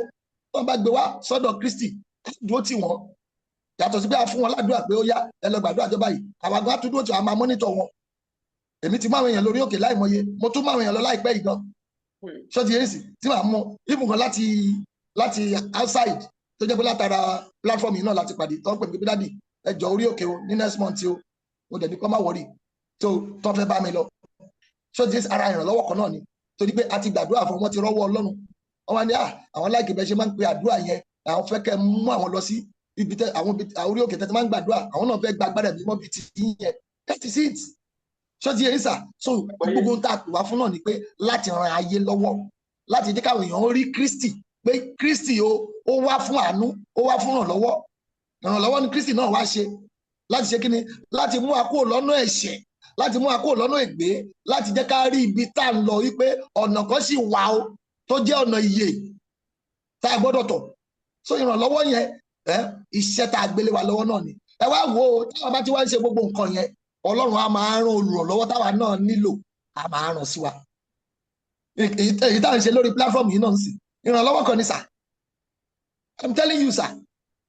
tó bá gbé wá sọ́dọ̀ Kristi dúró tì wọ́n yàtọ̀ sí pé a fún wọn ládùúgbà pé ó yá ẹ lọ gbàdúrà jọba yìí àwọn àgbà tún dúró tí a máa mọ́nítọ̀ wọn èmi ti máa ń èèyàn lórí òkè láìmọye mo tún máa ń èèyàn lọ láìpẹ́ yìí gan ṣó ti yẹ sí tí màá mú ibùn kan láti outside tó jẹ́ pé látara platform yìí náà láti pàdé tó ń pè mí dádì ẹjọ́ orí òkè o ní next month o mo dẹ̀ ní kọ́ má wọ̀rí tó fẹ́ bá mi lọ ṣó ti yẹ ara ìrànlọ́wọ́ kan náà ni torí pé a ti gbàdúrà fún wọn ti rọ́wọ́ Ọlọ́run wọn wá ní àwọn láìkè bẹ́ẹ̀ ṣe máa ń pe àdúrà yẹn àwọn fẹ́ kẹ́ mú àwọn lọ sí ibi tẹ àwọn orí òkè tẹ́tẹ́ máa ń gbàdúrà àwọn náà fẹ́ gba agbára ẹ̀mí mọ́ bíi ti yẹn that is it ṣó ti yẹ sà so gbogbo ń ta àpèwá fún náà ni pé láti ran ayé lọ́wọ́ láti jẹ́ káwọn èèyàn rí Kristi pé Kristi ó wá fún àánú ó wá fún ìrànlọ́wọ́ ni Kristi náà wá ṣe láti ṣe kíni láti mú àkóò lọ́nà ẹ̀ṣẹ̀ láti mú àkóò lọ́nà ègbé láti jẹ́ ká rí ibi tá à ń lọ wípé ọ̀nà kan sì wà ó tó jẹ́ ọ̀nà ìyè tá a gbọ́dọ̀ tọ̀ so ìrànlọ́wọ́ yẹn iṣẹ́ tá a gbélé wa lọ́wọ́ náà ni ẹ wá wo táwa bá ti wá ń ṣe gbogbo nǹkan yẹn Ọlọ́run á máa rán olùrànlọ́wọ́ táwa náà nílò á máa ràn sí wa èyí tá à ń ṣe lórí platform yìí náà ń sìn ìrànlọ́wọ́ kan ni sà I'm telling you sà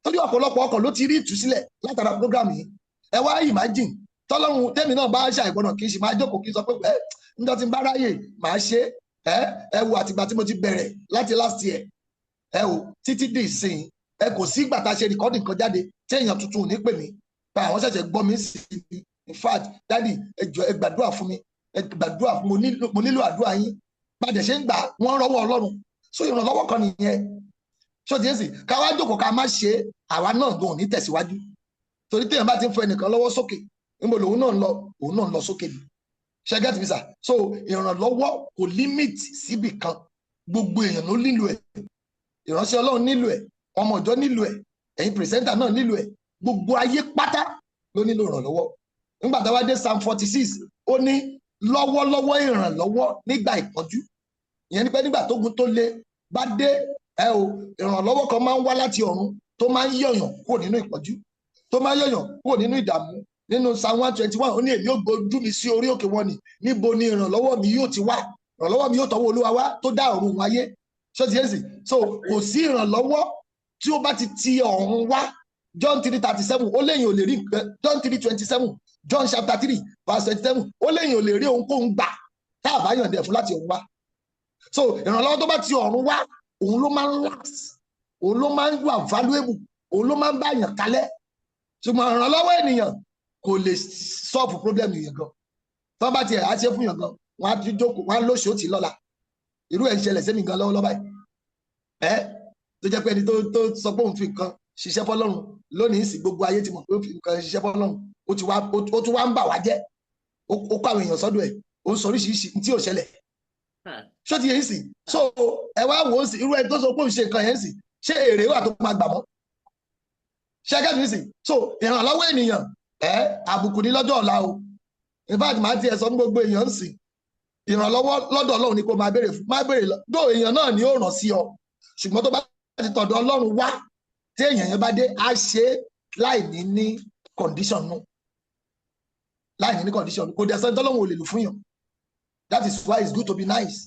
torí ọ̀pọ̀lọpọ̀ ọkàn ló ti rí ìtúsílẹ̀ látara program yìí ẹ wá imagine tọ́lọ́run tẹ́mi náà bá ṣàìgbọràn kì í ṣe máa jókòó kí n sọ pé níjọ́ tí n bá ráyè máa ṣe ẹ wo àtìgbà tí mo ti bẹ̀rẹ̀ láti last year ẹ wo títí dé ìsìn ẹ kò sí ìgbà tá a ṣe rìkọ́dì kan jáde tí èèyàn tuntun ò ní pè mí pé àwọn ṣẹ̀ṣẹ̀ gbọ́ mi sí i in fact dádì ẹ jọ̀ọ́ ẹ gbàdúrà fún mi ẹ gbàdúrà fún mi mo nílò àdúrà yín bá a dẹ̀ ṣe ń gbà wọ́n rọ́wọ́ Ọlọ́run so ìrànlọ́wọ́ kan nìyẹn ṣó ti yẹ sí ká wá jókòó ká má ṣe àwa náà gan ò ní tẹ̀síwájú torí téèyàn bá ti ń fọ ẹnìkan lọ́wọ́ sókè níbo lòun náà ń lọ òun náà ń lọ sókè ni ṣe get me sir so ìrànlọ́wọ́ kò limit síbì kan gbogbo èèyàn ló nílò ẹ̀ ìránṣẹ́ Ọlọ́run nílò ẹ̀ ọmọ ìjọ nílò ẹ̀ ẹ̀yin pìrìsẹ́ńtà náà nílò ẹ̀ gbogbo ayé pátá ló nílò ìrànlọ́wọ́ nígbà tá a wá dé Psalm 46 ó ní lọ́wọ́lọ́wọ́ ìrànlọ́wọ́ nígbà ìpọ́njú ìyẹn ní pé nígbà tógun tó le bá dé ìrànlọ́wọ́ kan máa ń wá láti ọ̀run tó máa ń yọ̀yàn kúrò nínú ìpọ́njú tó máa ń yọ̀yàn kúrò nínú ìdààmú nínú Psalm 121 ó ní èmi yóò gbójú mi sí orí òkè wọn ni níbo ni ìrànlọ́wọ́ mi yóò ti wá ìrànlọ́wọ́ mi yóò tọwọ́ Olúwa wá tó dá ọ̀run ayé ṣó ti yé sí so kò sí ìrànlọ́wọ́ tí ó bá ti ọ̀run wá John 3:37 ó léyìn ò lè rí nǹkan John 3:27 John chapter 3 verse 27 ó léyìn ò lè rí ohunkóhun gbà tá a bá yànjẹ fún láti ọ̀run wá so ìrànlọ́wọ́ tó bá ti ọ̀run wá òun ló máa ń last òun ló máa ń wà valuable òun ló máa ń bá yàn kalẹ̀ ṣùgbọ́n ìrànlọ́wọ́ ènìyàn kò lè solve problem yẹn gan tó bá tiẹ̀ á ṣe fún yàn gan wọn á ti jókòó wọn á lóṣù ó ti lọ́la irú ẹ̀ ń ṣẹlẹ̀ sẹ́mi gan lọ́wọ́lọ́wọ́ báyìí tó jẹ́ pé ẹni tó sọ pé òun fi nǹkan ṣiṣẹ́ fọ́lọ́run lónìí sì gbogbo ayé ti mọ̀ pé ó fi nǹkan ṣiṣẹ́ fọ́lọ́run ó tún wá ń bà wá jẹ́ ó kó àwọn èèyàn sọ́dọ̀ ẹ̀ ó ń sọ oríṣiríṣi tí ò ṣẹlẹ̀ ṣó ti yẹ sí so ẹ wá wò ó sí irú ẹni tó sọ pé òun ṣe nǹkan yẹn sì ṣé èrè wà tó máa gbà mọ́ ṣẹ́gẹ́ mi sì so ìrànlọ́wọ́ ènìyàn àbùkù ní lọ́jọ́ ọ̀la o in fact máa tiẹ̀ sọ ní gbogbo èèyàn ń sìn ìrànlọ́wọ́ lọ́dọ̀ Ọlọ́run ni kò máa béèrè fún máa béèrè lọ́dọ̀ èèyàn náà ni ó ràn sí ọ ṣùgbọ́n tó bá ti tọ̀dọ̀ Ọlọ́run wá tí èèyàn yẹn bá dé á ṣe láì ní condition nù láì ní condition kò dẹ̀ sẹ́ni tọ́lọ́run ò lè lò fún yàn that is why it's good to be nice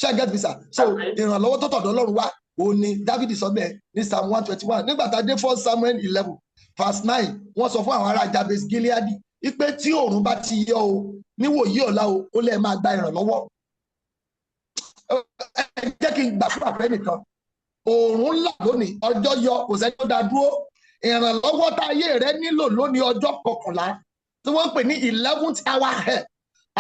ṣé get me sir so ìrànlọ́wọ́ tó tọ̀dọ̀ Ọlọ́run wá òun ni David sọ bẹ́ẹ̀ ní Psalm 121 nígbà tá a dé 1 Samuel 11 verse 9 wọ́n sọ fún àwọn ará Jabes Gileadi ipe tí òòrùn bá ti yọ o níwòyí ọ̀la o ó lè máa gba ìrànlọ́wọ́ ẹ jẹ́ kí n gbà fún àpẹẹrẹ nìkan òòrùn ńlá lónìí ọjọ́ yọ kò sẹ́ni tó dá dúró ìrànlọ́wọ́ tá ayé rẹ nílò lónìí ọjọ́ 11 tí wọ́n ń pè ní 11th hour help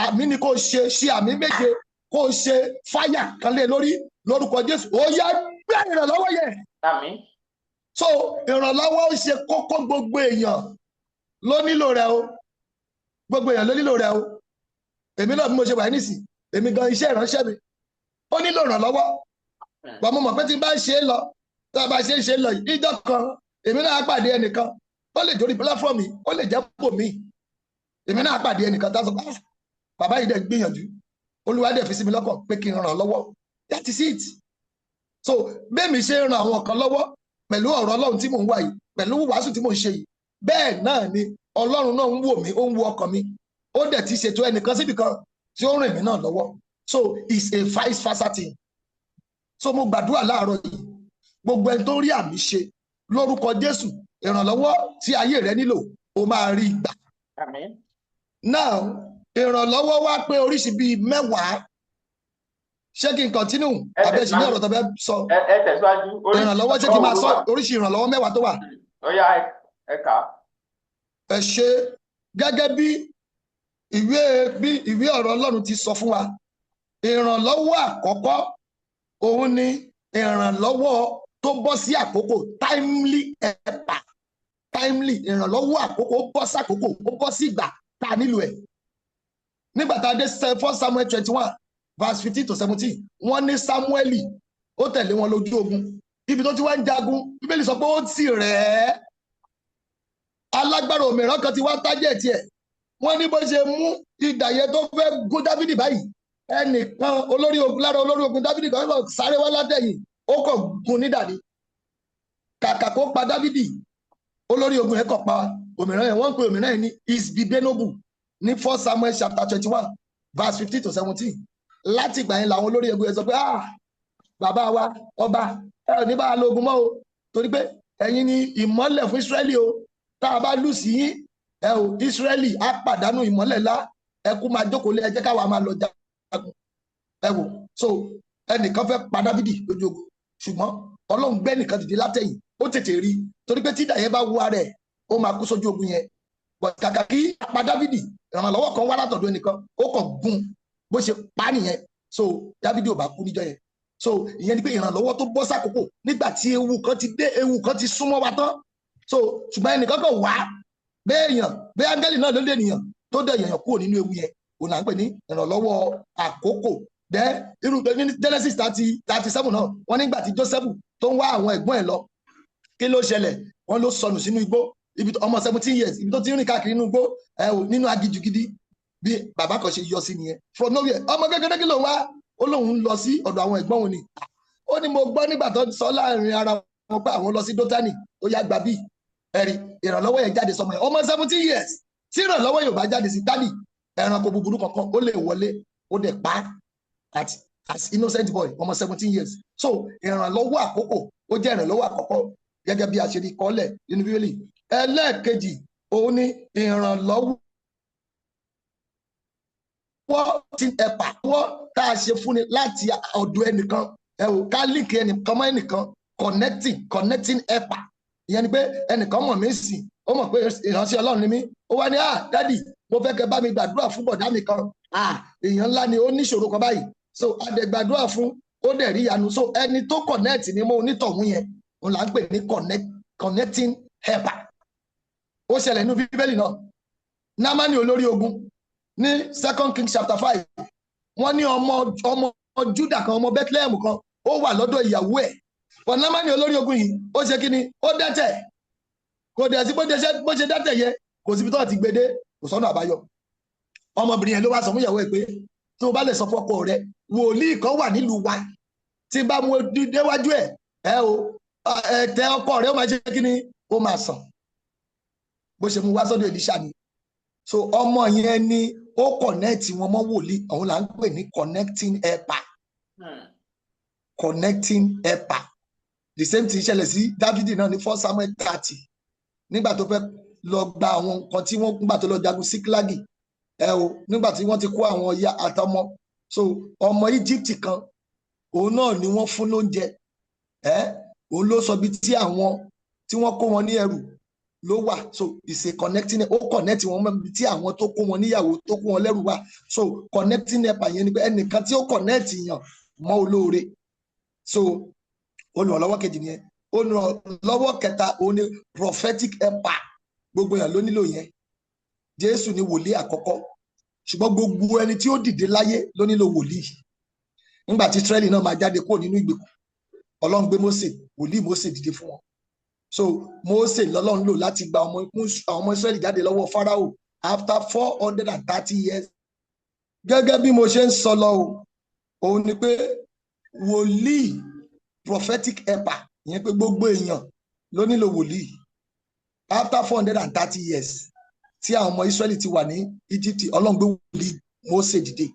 àmì ni kò ṣe àmì méje kò ṣe fáyà kan lé lórí lórúkọ Jésù ó yá gbé ìrànlọ́wọ́ yẹn. Àmín. so ìrànlọ́wọ́ ó ṣe kókó, gbogbo èèyàn ló nílò rẹ̀ o, gbogbo èèyàn ló nílò rẹ̀ o. Èmi náà bí mo ṣe wà nísìn, èmi gan iṣẹ́ ìránṣẹ́ mi ó nílò ìrànlọ́wọ́, bọ́ mo mọ̀ pé tí n bá ṣe é lọ, tí a bá ṣe é ṣe lọ yìí, ìjọ kan èmi náà pàdé ẹnìkan, ó lè jórí platform mi, ó lè jẹ́ pò mí, èmi náà pàdé ẹnìkan tá a sọ pé bàbá yìí dẹ̀ gbìyànjú, Olúwa dẹ̀ fi sí mi lọ́kàn pé kí n ràn lọ́wọ́, that is it. So bẹ́ẹ̀ mi ṣe ràn àwọn kan lọ́wọ́ pẹ̀lú ọ̀rọ̀ Ọlọ́run tí mò ń wá yìí, pẹ̀lú wàásù tí mò ń ṣe yìí, bẹ́ẹ̀ náà ni Ọlọ́run náà ń wò mí, ó ń wo ọkàn mi, ó dẹ̀ ti ṣètò ẹnìkan síbi kan tí ó rìn mí náà lọ́wọ́. So it's a vice versa thing. So mo gbàdúrà láàárọ̀ yìí, gbogbo ẹni tó rí àmì ṣe lórúkọ Jésù, ìrànlọ́wọ́ tí ayé rẹ nílò ó máa rí gbà. Àmín. Now ìrànlọ́wọ́ wá pé oríṣi bíi 10. Ṣé kí n continue àbẹ̀sí ní ọ̀rọ̀ tó fẹ́ sọ? Ẹ tẹ̀síwájú. Ìrànlọ́wọ́ ṣé kí n máa sọ oríṣi ìrànlọ́wọ́ 10 tó wà? Ó yá ẹ kà. Ẹ ṣe gẹ́gẹ́ bí ìwé ọ̀rọ̀ Ọlọ́run ti sọ fún wa. Ìrànlọ́wọ́ àkọ́kọ́ òun ni ìrànlọ́wọ́ tó bọ́ sí àkókò, timely helper. Timely, ìrànlọ́wọ́ àkókò, ó bọ́ sí àkókò, ó bọ́ sí ìgbà tá a nílò ẹ̀. Nígbà tá a dé 1 Samuel 21 verse 15 to 17, wọ́n ní Sámúẹ́lì ó tẹ̀lé wọn lójú ogun, ibi tó ti wá ń jagun, Bíbélì sọ pé ó ti rẹ̀ ẹ́, alágbára òmìrán kan ti wá tájẹ̀ tiẹ̀, wọ́n ní bó ṣe mú idà yẹn tó fẹ́ gún Dáfídì báyìí, ẹnìkan olórí ogun lára olórí ogun Dáfídì kan lọ sáré wá látẹ̀yìn, ó kàn gún nídà ni, kàkà kó pa Dáfídì, olórí ogun yẹn kàn pa òmìrán yẹn, wọ́n ń pe òmìrán yẹn ní Isbibenobu ní 1 Samuel chapter 21 verse 15 to 17. Láti ìgbà yẹn làwọn olórí ogun yẹn sọ pé bàbá wa ọba ẹ ò ní bá a lo ogun mọ́ o, torí pé ẹ̀yin ni ìmọ́lẹ̀ fún Ísírẹ́lì o, tá a bá lù sí yín ẹ ò Ísírẹ́lì á pàdánù ìmọ́lẹ̀ ńlá, ẹ kú máa jókòó lé, ẹ jẹ́ káwa máa lọ jagun. Ẹ wò, so ẹnìkan fẹ́ pa Dáfídì lójú ogun, ṣùgbọ́n Ọlọ́run gbé nìkan dìde látẹ̀yìn, ó tètè rí, torí pé tí ìdà yẹn bá wú ara ẹ̀ ó máa kú sójú ogun yẹn. Kàkà kí pa Dáfídì, ìrànlọ́wọ́ kan wá látọ̀dọ̀ ẹnìkan, ó kàn gún bó ṣe pa nìyẹn, so Dáfídì ò bá kú níjọ́ yẹn. So ìyẹn ni pé ìrànlọ́wọ́ tó bọ́ sákòókò nígbà tí ewu kan ti dé, ewu kan ti súnmọ́ wa tán, so ṣùgbọ́n ẹnìkan kan wá bẹ́ẹ̀ áńgẹ́lì náà ló lé ènìyàn tó dẹ̀ yẹ̀yàn kúrò nínú ewu yẹn, òun là ń pè ní ìrànlọ́wọ́ àkókò. Irú Genesis 37 náà, wọ́n nígbà tí Joseph tó ń wá àwọn ẹ̀gbọ́n ẹ̀ lọ, kí ló ṣẹlẹ̀? Wọ́n ló sọnù sínú igbó, ọmọ 17 years, ibi tó ti rìn káàkiri nínú igbó, nínú agijù gidi, bí bàbá kan ṣe yọ sí nìyẹn from nowhere. Ọmọ kékeré kí ló wá? Ó lóun lọ sí ọ̀dọ̀ àwọn ẹ̀gbọ́n òun ni. Ó ní mo gbọ́ nígbà tó sọ láàrin ara wọn pé àwọn lọ sí Dótánì, ó yá gbà bí ẹ̀rí ìrànlọ́wọ́ yẹn jáde sọmọ ẹ̀, ọmọ 17 years, tí ìrànlọ́wọ́ yóò bá jáde sí dádì, ẹranko búburú kankan ó lè wọlé, ó dẹ̀ pa as innocent boy, ọmọ 17 years. So ìrànlọ́wọ́ àkókò ó jẹ́ ìrànlọ́wọ́ àkọ́kọ́ gẹ́gẹ́ bí a ṣe rí kọ́lẹ̀ nínú Bíbélì. Ẹlẹ́ẹ̀kejì òun ni ìrànlọ́wọ́ tí ẹ̀pà wọ́n tá a ṣe fúnni láti ọ̀dọ̀ ẹnìkan, ẹ ò ká líǹkì ẹnìkan mọ́ ẹnìkan, connecting ẹ̀pà. Ìyẹn ni pé ẹnìkan mọ̀ mí sí, ó mọ̀ pé ìránṣẹ́ Ọlọ́run ni mí, ó wá ní dádì mo fẹ́ kẹ́ bá mi gbàdúrà fún bọ̀dá mi kan, èèyàn ńlá ni ó níṣòro kan báyìí, so a dẹ̀ gbàdúrà fún, ó dẹ̀ rí ìyanu. So ẹni tó connect ni mo onítọ̀hún yẹn, òun là ń pè ní connecting helper. Ó ṣẹlẹ̀ nínú Bíbélì náà. Námánì olórí ogun ní 2 Kings chapter 5, wọ́n ní ọmọ Júdà kan, ọmọ Bethlehem kan, ó wà lọ́dọ̀ ìyàwó ẹ̀. But Námánì olórí ogun yìí ó ṣe kí ni? Ó dẹ́tẹ̀, kò dẹ̀ sí bó ṣe dẹ́tẹ̀ yẹ, kò síbi tó ti gbede, kò sọ́nà àbáyọ. Ọmọbìnrin yẹn ló wá sọ fún ìyàwó ẹ̀ pé tó bá lè sọ fún ọkọ rẹ̀, wòlíì kan wà nílùú wa, tí bá mú déwájú ẹ̀ ẹ̀tẹ̀ ọkọ rẹ̀ ó máa ṣe kí ni? Ó máa sàn. Bó ṣe mú wá sọ́dọ̀ Èlíṣà ni. So ọmọ yẹn ni ó connect wọn mọ́ wòlíì, òun là ń pè ní connecting helper. Connecting helper. The same thing ṣẹlẹ̀ sí Dáfídì náà ní 1 Samuel 30, nígbà tó fẹ́ lọ gba àwọn nǹkan tí wọ́n gbà tó lọ jagun Síkílágì, nígbà tí wọ́n ti kó àwọn ìyá àtọmọ, so ọmọ Egypt kan òun náà ni wọ́n fún lóúnjẹ, òun ló sọ bí tí wọ́n kó wọn ní ẹrù ló wà, so it's a connecting, ó connect wọn mọ́ tí àwọn tó kó wọn níyàwó tó kó wọn lẹ́rù wà. So connecting helper yẹn ni pé ẹnìkan tí ó connect yàn mọ́ olóore. So olùrànlọ́wọ́ kejì nìyẹn. olùrànlọ́wọ́ kẹta òun ni prophetic helper. Gbogbo èèyàn ló nílò yẹn. Jésù ni wòlíì àkọ́kọ́, ṣùgbọ́n gbogbo ẹni tí ó dìde láyé ló nílò wòlíì. Nígbà tí Ísírẹ́lì náà máa jáde kúrò nínú ìgbèkùn, Ọlọ́run gbé Mósè, wòlíì Mósè dìde fún wọn. So Mósè lọ́lọ́run lò láti gba àwọn ọmọ Ísírẹ́lì jáde lọ́wọ́ Fáráò after 430 years. Gẹ́gẹ́ bí mo ṣe ń sọ lọ òun ni pé wòlíì prophetic helper, ìyẹn pé gbogbo èèyàn ló nílò wòlíì. After 430 years tí àwọn ọmọ Ísírẹ́lì ti wà ní Egypt, Ọlọ́run gbé wòlíì Mósè dìde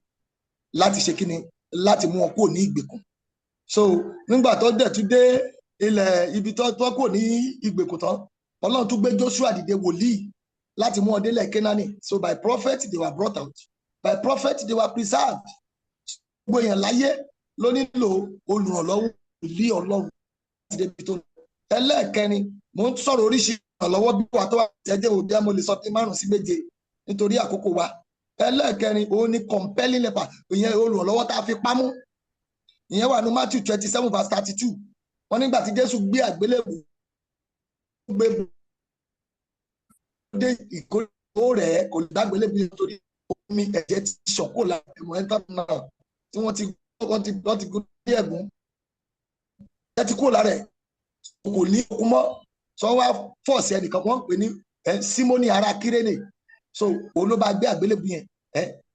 láti ṣe kíni, láti mú wọn kúrò ní ìgbèkùn. So nígbà tó dẹ̀ tún dé ilẹ̀ ibi tó kúrò ní ìgbèkùn tán, Ọlọ́run tún gbé Joshua dìde wòlíì láti mú wọn délẹ̀ Kénáánì. So by prophet they were brought out, by prophet they were preserved. Gbogbo èèyàn láyé ló nílò olùrànlọ́wọ́ wòlíì Ọlọ́run láti débi tó. Ẹlẹ́ẹ̀kẹrin, mo ń sọ̀rọ̀ oríṣiríṣi ìrànlọ́wọ́ bí wà tó wà jẹ́jẹ́ òde mo lè sọ pé 5 sí 7 nítorí àkókò wa. Ẹlẹ́ẹ̀kẹrin òun ni compelling helper, ìyẹn olùrànlọ́wọ́ tá a fi pamọ́. Ìyẹn wà ní Matthew 27 verse 32. Wọ́n nígbà tí Jésù gbé àgbélébù gbé dé ìkórè rẹ̀, kò lè dágbélébù nítorí omi ẹ̀jẹ̀ ti ṣọ̀kò lára ẹ̀mọ́ ẹ̀ńtà náà tí wọ́n ti gún ní ẹ̀gún. Ẹ ti kúrò lára ẹ̀, kò ní okun mọ́. Sọ wá fọ́ọ̀sì ẹnìkan wọ́n pè ní Símónì ará Kírénè. So òun ló bá gbé àgbélébù yẹn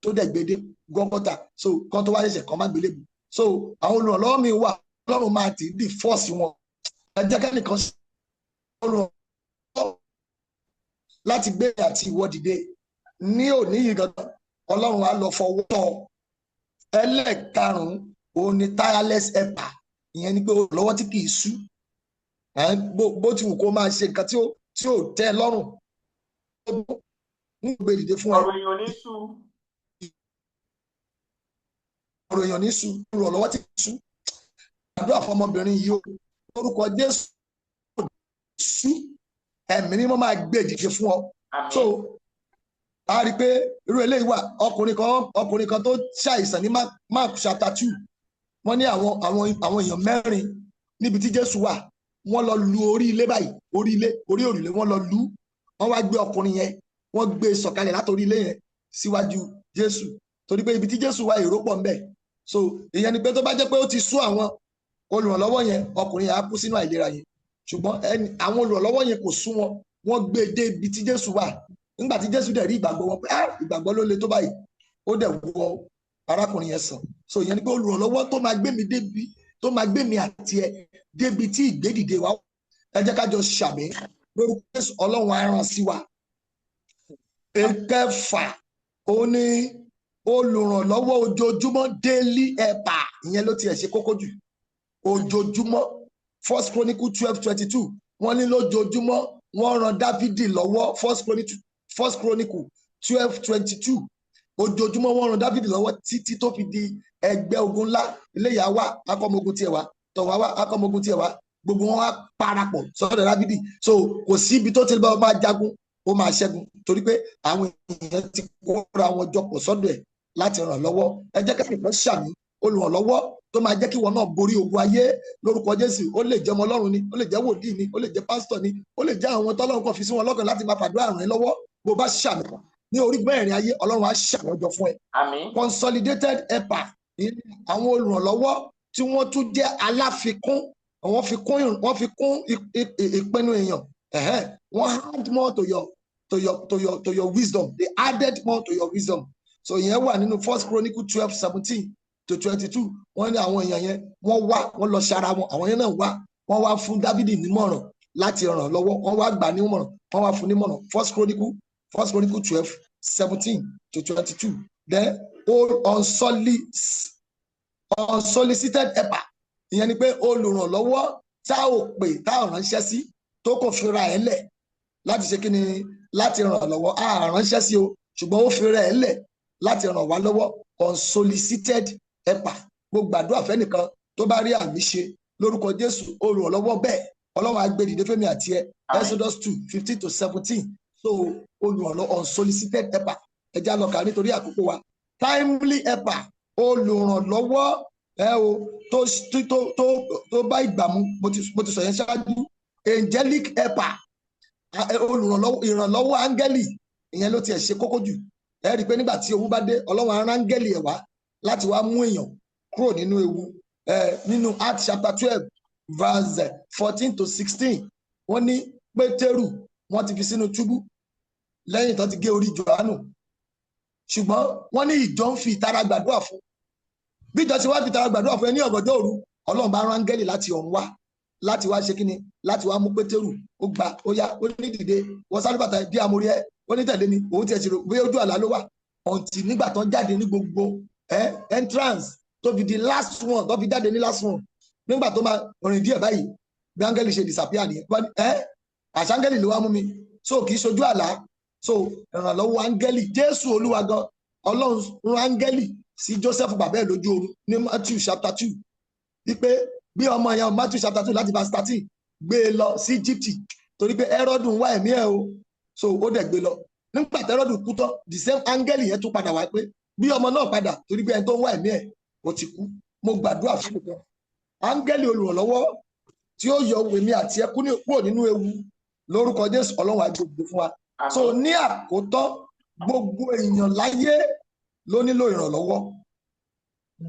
tó dẹ̀ gbédé Gọ́gọ́tà. So kan tó wá ṣẹ̀ṣẹ̀ kan má gbélébù. So àwọn olùrànlọ́wọ́ mi wà, Ọlọ́run máa ti di fọ́ọ̀sì wọn. Ẹ jẹ́ kẹ́nìkan sí olùrànlọ́wọ́ láti gbé àti ìwọ dìde ní òní yìí gangan. Ọlọ́run á lọ fọwọ́ tọ́. Ẹlẹ́ẹ̀karùn-ún òun ni tireless helper, ìyẹn ni pé olùrànlọ́wọ́ tí kì í sú. Bó ti wù kó máa ṣe nǹkan tí ò tẹ́ ẹ lọ́rùn, ń gbé dìde fún ẹ. Ọ̀rọ̀ èèyàn ní sú. Ọ̀rọ̀ èèyàn ní sú, olùrànlọ́wọ́ tí kì í sú. Àdúrà fún ọmọbìnrin yìí o, lórúkọ Jésù sú, ẹ̀mí mímọ́ máa gbé dìde fún ọ. So a rí i pé irú eléyìí wà, ọkùnrin kan tó ṣàìsàn ní Mark chapter 2. Wọ́n ní àwọn èèyàn 4 níbi tí Jésù wà, wọ́n lọ lu orí ilé báyìí, orí òrùlé wọ́n lọ lu. Wọ́n wá gbé ọkùnrin yẹn, wọ́n gbé sọ̀kalẹ̀ látòrí ilé yẹn síwájú Jésù, torí pé ibi tí Jésù wà èrò pọ̀ ńbẹ̀. So ìyẹn ni pé tó bá jẹ́ pé ó ti sú àwọn olùrànlọ́wọ́ yẹn, ọkùnrin yẹn á kú sínú àìlera yẹn. Ṣùgbọ́n àwọn olùrànlọ́wọ́ yẹn kò sú wọn, wọ́n gbé dé ibi tí Jésù wà. Nígbà tí Jésù dẹ̀ rí ìgbàgbọ́ wọn pé ìgbàgbọ́ ló le tó báyìí, ó dẹ̀ wọ arákùnrin yẹn sàn. So ìyẹn ni pé olùrànlọ́wọ́ tó máa gbé mi débi, tó máa gbé mi àti ẹ débi tí ìgbédìde wa. Ẹ jẹ́ ká jọ ṣàmì lórúkọ Jésù, Ọlọ́run á rán sí wa. Ẹ̀kẹfà òun ni olùrànlọ́wọ́ ojoojúmọ́ daily helper, ìyẹn ló tiẹ̀ ṣe kókó jù. Ojoojúmọ́ 1 Chronicle 12:22 wọ́n ní lójoojúmọ́ wọ́n ran Dáfídì lọ́wọ́. 1 Chronicle 12:22 ojoojúmọ́ wọ́n ran Dáfídì lọ́wọ́ títí tó fi di ẹgbẹ́ ogun ńlá. Iléyá wà, akọ́mọogun tiẹ̀ wá, tọ̀wá wà, akọ́mọogun tiẹ̀ wá, gbogbo wọn wá parapọ̀ sọ́dọ̀ Dáfídì. So kò sí ibi tó ti bá máa jagun ó máa ṣẹ́gun, torí pé àwọn èèyàn ti kóra wọn jọ pọ̀ sọ́dọ̀ ẹ̀ láti ràn lọ́wọ́. Ẹ jẹ́ kí ẹnìkan ṣàmì olùrànlọ́wọ́ tó máa jẹ́ kí wọn náà borí ogun ayé lórúkọ Jésù. Ó lè jẹ́ ọmọ Ọlọ́run ni, ó lè jẹ́ wòlíì ni, ó lè jẹ́ pásítọ̀ ni, ó lè jẹ́ àwọn tọ́lọ́run kan fi sí wọn lọ́kàn láti máa fàdúrà ràn ẹ́ lọ́wọ́. Bó bá ṣàmì ní orí mẹ́rin ayé, Ọlọ́run á ṣàwọ́jọ fún ẹ. Àmín. Consolidated helper, àwọn olùrànlọ́wọ́ tí wọ́n tún jẹ́ aláfikún, wọ́n fi kún ìpinnu èèyàn. Wọ́n add more to your wisdom. They added more to your wisdom. So ìyẹn wà nínú 1 Chronicle 12:17-22. Wọ́n ní àwọn èèyàn yẹn wọ́n lọ ṣara wọn, àwọn yẹn náà wọ́n wá fún Dáfídì nímọ̀ràn láti ràn lọ́wọ́, wọ́n wá gbà nímọ̀ràn, wọ́n wá fún nímọ̀ràn. 1 Chronicle 12:17-22. Then unsolicited helper, ìyẹn ni pé olùrànlọ́wọ́ tá ò pè, tá ò ránṣẹ́ sí, tó kò fira ẹ̀ lẹ̀ láti ṣe kí ni, láti ràn lọ́wọ́. A ránṣẹ́ sí o, ṣùgbọ́n ó fira ẹ̀ lẹ̀ láti ràn wá lọ́wọ́. Unsolicited helper. Mo gbàdúrà fẹ́nìkan tó bá rí àmì ṣe lórúkọ Jésù, olùrànlọ́wọ́ bẹ́ẹ̀ Ọlọ́run á gbé dìde fẹ́mi àti ẹ. Exodus 2:15-17. So olùrànlọ́wọ́ unsolicited helper. Ẹ já lọ kà nítorí àkókò wa. Timely helper, olùrànlọ́wọ́ o tó bá ìgbà mu mo ti sọ yẹn ṣáájú angelic helper ìrànlọ́wọ́ áńgẹ́lì ìyẹn ló tiẹ̀ ṣe kókó jù. Ẹ rí i pé nígbà tí ewu bá dé Ọlọ́run á rán áńgẹ́lì ẹ̀ wá láti wá mú èèyàn kúrò nínú ewu. Nínú Acts chapter 12 verse 14 to 16 wọ́n ní Pétérù wọ́n ti fi sínú túbú lẹ́yìn tó ti gé orí Jòhánù, ṣùgbọ́n wọ́n ní ìjọ ń fi ìtara gbàdúrà fún. Bí ìjọ ti wá fi ìtara gbàdúrà fún ẹ ní ọ̀gànjọ́ òru, Ọlọ́run bá rán áńgẹ́lì láti ọ̀run wá láti wá ṣe kíni, láti wá mú Pétérù. Ó gbà ó yá, ó ní dìde wọ́n sáré bàtà bí amórí ẹ, ó ní tẹ̀lé mi. Òun ti ẹ̀ ṣèrò bí ojú àlá ló wà ọ̀ǹtì nígbà tó ń jáde ní gbogbo entrance tó fi di last one, tó fi jáde ní last one. Nígbà tó máa rìn díẹ̀ báyìí bí áńgẹ́lì ṣe disappear nìyẹn. Àṣà áńgẹ́lì ló wá mú mi, so kì í ṣojú àlá. So ìrànlọ́wọ́ áńgẹ́lì, Jésù Olúwa gan, Ọlọ́run rán áńgẹ́lì sí Joseph bàbá ẹ̀ lójú oorun ní Matthew chapter 2 wípé bí ọmọ yẹn Matthew chapter 2 láti verse 13 gbé e lọ sí Egypt torí pé Herod ń wá ẹ̀mí ẹ̀ o. So ó dẹ̀ gbé lọ. Nígbà tí Herod kú tán, the same áńgẹ́lì yẹn tún padà wá pé bí ọmọ náà padà torí pé ẹni tó ń wá ẹ̀mí ẹ̀ ó ti kú. Mo gbàdúrà fún mi áńgẹ́lì olùrànlọ́wọ́ tí ó yọ èmi àti ẹ kúrò nínú ewu lórúkọ Jésù, Ọlọ́run á gbogbo fún wa. So ní àkótán gbogbo èèyàn láyé ló nílò ìrànlọ́wọ́.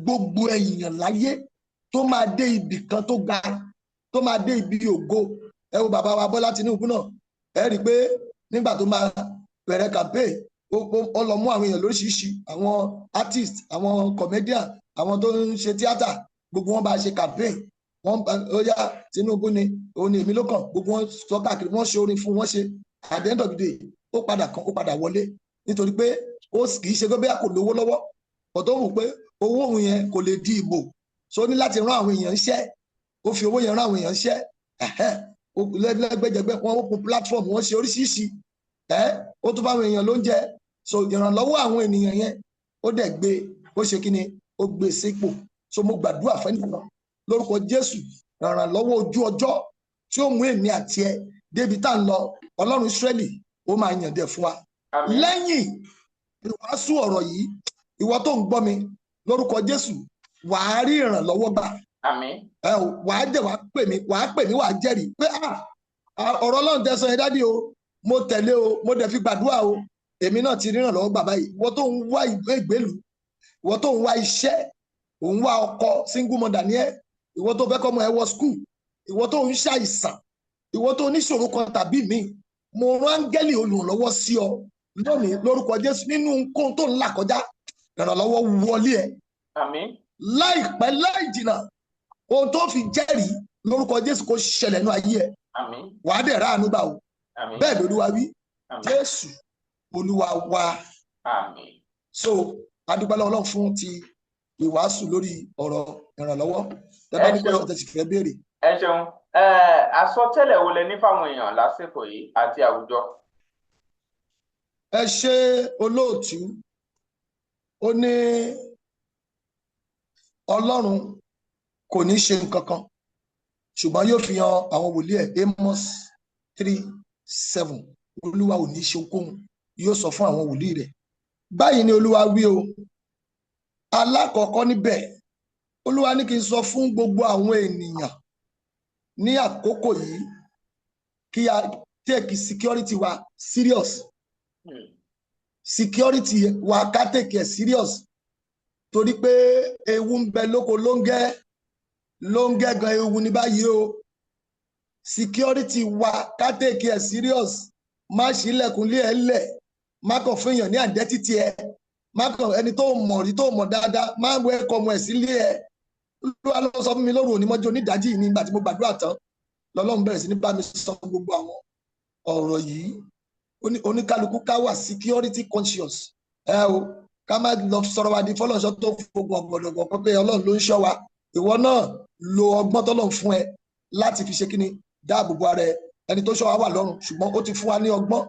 Gbogbo èèyàn láyé tó máa dé ibì kan tó ga, tó máa dé ibi ògo. Ẹ wo bàbá wa Bọ́lá Tinubu náà, ẹ rí i pé nígbà tó máa bẹ̀rẹ̀ campaign ó lọ mú àwọn èèyàn lóríṣiríṣi, àwọn artist, àwọn comedian, àwọn tó ń ṣe tíátà, gbogbo wọn bá ṣe campaign. Wọ́n ó yá Tinubu ni òun ni èmi ló kàn, gbogbo wọn sọ káàkiri, wọ́n ṣe orin fún wọn ṣe. At the end of the day ó padà wọlé nítorí pé ó kì í ṣe pé bẹ́ẹ̀ kò lówó lọ́wọ́, ọ̀tọ̀ wù pé owó òun yẹn kò lè di ìbò, so ní láti rán àwọn èèyàn iṣẹ́. Ó fi owó yẹn rán àwọn èèyàn iṣẹ́. Lẹ́gbẹ́jẹgbẹ́ wọn open platform, wọ́n ṣe oríṣiríṣi. Ó tún fáwọn èèyàn lóúnjẹ. So ìrànlọ́wọ́ àwọn ènìyàn yẹn ó dẹ̀ gbé, ó ṣe kí ni, ó gbé sípò. So mo gbàdúrà fẹ́ nìkan lórúkọ Jésù, ìrànlọ́wọ́ ojú ọjọ́ tí ó mú èmi àti ẹ débi tá à ń lọ, Ọlọ́run Ísírẹ́lì ó máa yàn dẹ̀ fún wa. Lẹ́yìn ìwàásù ọ̀rọ̀ yìí, ìwọ tó ń gbọ́ mi lórúkọ Jésù, wàá rí ìrànlọ́wọ́ gbà. Wàá dẹ̀ wàá pè mí wàá jẹ́rìí pé ọ̀rọ̀ Ọlọ́run tẹ́ sọ yẹn dádì o, mo tẹ̀lé o, mo dẹ̀ fi gbàdúrà o, èmi náà ti rí ìrànlọ́wọ́ gbà báyìí. Ìwọ tó ń wá ìgbélú, ìwọ tó ń wá iṣẹ́, òun wá ọkọ, single mother ni ẹ, ìwọ tó fẹ́ kọ́mọ ẹ wọ school, ìwọ tó ń ṣàìsàn, ìwọ tó níṣòro kan tàbí míì, mo rán áńgẹ́lì olùrànlọ́wọ́ sí ọ lónìí lórúkọ Jésù. Nínú nǹkan tó ń là kọjá, ìrànlọ́wọ́ wọlé ẹ. Láìpẹ́ láì jìnnà, ohun tó fi jẹ́rìí lórúkọ Jésù kó ṣẹlẹ̀ nínú ayé ẹ. Wàá dẹ̀ ráàánú gbà o. Bẹ́ẹ̀ lÓlúwa wí, Jésù Olúwa wa. So adúpẹ́ lọ́wọ́ Ọlọ́run fún ti ìwàásù lórí ọ̀rọ̀ ìrànlọ́wọ́. Tẹ́lá ní pẹ́sọ̀ tẹ̀sí fẹ́ béèrè. Ẹ ṣeun. Àsọtẹ́lẹ̀ wo lẹ ní fáwọn èèyàn lásìkò yìí àti àwùjọ? Ẹ ṣe olóòtú, ó ní Ọlọ́run kò ní ṣe nǹkan kan ṣùgbọ́n yóò fi hàn àwọn wòlíì ẹ̀. Amos 3:7, Olúwa ò ní ṣe ohunkóhun, yóò sọ fún àwọn wòlíì rẹ̀. Báyìí ni Olúwa wí o. Alákọ̀ọ́kọ́ níbẹ̀, Olúwa ní kí n sọ fún gbogbo àwọn ènìyàn ní àkókò yìí kí a take security wa serious. Security wa ká take it serious torí pé ewu ń bẹ lóko lóńgẹ́ gan ewu ní báyìí o. Security wa ká take it serious. Má ṣílẹ̀kùnlé ẹ̀ lẹ̀, má kàn fún èèyàn ní identity ẹ̀, má kàn ẹni tó mọ̀ rí tó mọ̀ dáadáa, má welcome ẹ̀ sílé ẹ̀. Olúwa ló sọ fún mi lóru onímọ́jọ́ onídàájí yìí nígbà tí mo gbàdúrà tán, lọ́lọ́run bẹ̀rẹ̀ sí ní bá mi sọ gbogbo àwọn ọ̀rọ̀ yìí. Oníkálukú ká wà security conscious. Ká má lọ sọ̀rọ̀ wa di fọ́lọ́ṣọ́ tó fogun ọ̀gbọ̀dọ̀gbọ̀ pé Ọlọ́run ló ń ṣọ́ wa. Ìwọ náà lo ọgbọ́n tọ́lọ́run fún ẹ láti fi ṣe kíni, dáàbò bo ara ẹ. Ẹni tó ṣọ́ wa wà lọ́run ṣùgbọ́n ó ti fún wa ní ọgbọ́n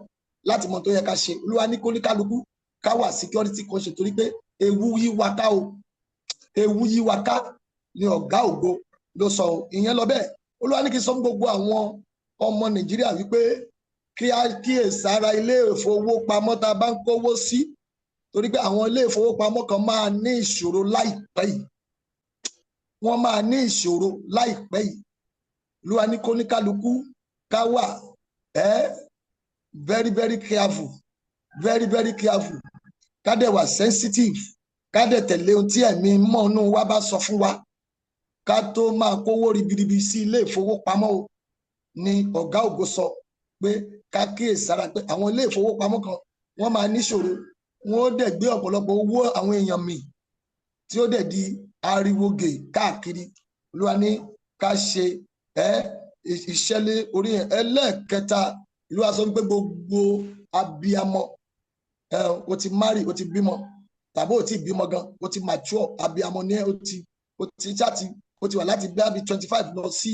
láti mọ tó yẹ ká ṣe. Olúwa ní kó oníkálukú ká wà security conscious torí pé ewu yí wa ká o. Ewu yí wa ká ni ọ̀gá ògo ló sọ ìyẹn lọ bẹ́ẹ̀. Olúwa ní kí n sọ gbogbo àwọn ọmọ Nàìjíríà wípé kí a kíyèsára ilé ìfowópamọ́ tá a bá ń kówó sí torí pé àwọn ilé ìfowópamọ́ kan máa ní ìṣòro láìpẹ́ yìí. wọ́n máa ní ìṣòro láìpẹ́ yìí. Olúwa ní kó ní kálukú ká wà very very careful, very very careful, ká dẹ̀ wà sensitive, ká dẹ̀ tẹ̀lé ohun tí ẹ̀mí mọ́nú wa bá sọ fún wa ká tó máa kówó ribiribi sí ilé ìfowópamọ́ o. Ni ọ̀gá ògo sọ pé ká kíyèsára pé àwọn ilé ìfowópamọ́ kan wọ́n máa níṣòro, wọ́n ó dẹ̀ gbé ọ̀pọ̀lọpọ̀ owó àwọn èèyàn mì tí ó dẹ̀ di ariwo gè káàkiri. Olúwa ní ká ṣe ìṣẹ̀lẹ̀ orí yẹn. Ẹlẹ́ẹ̀kẹta, Olúwa sọ pé gbogbo abiyamọ o ti marry, o ti bímọ tàbí o ti bímọ gan, o ti mature abiyamọ ní o ti wà láti bí abi 25 lọ sí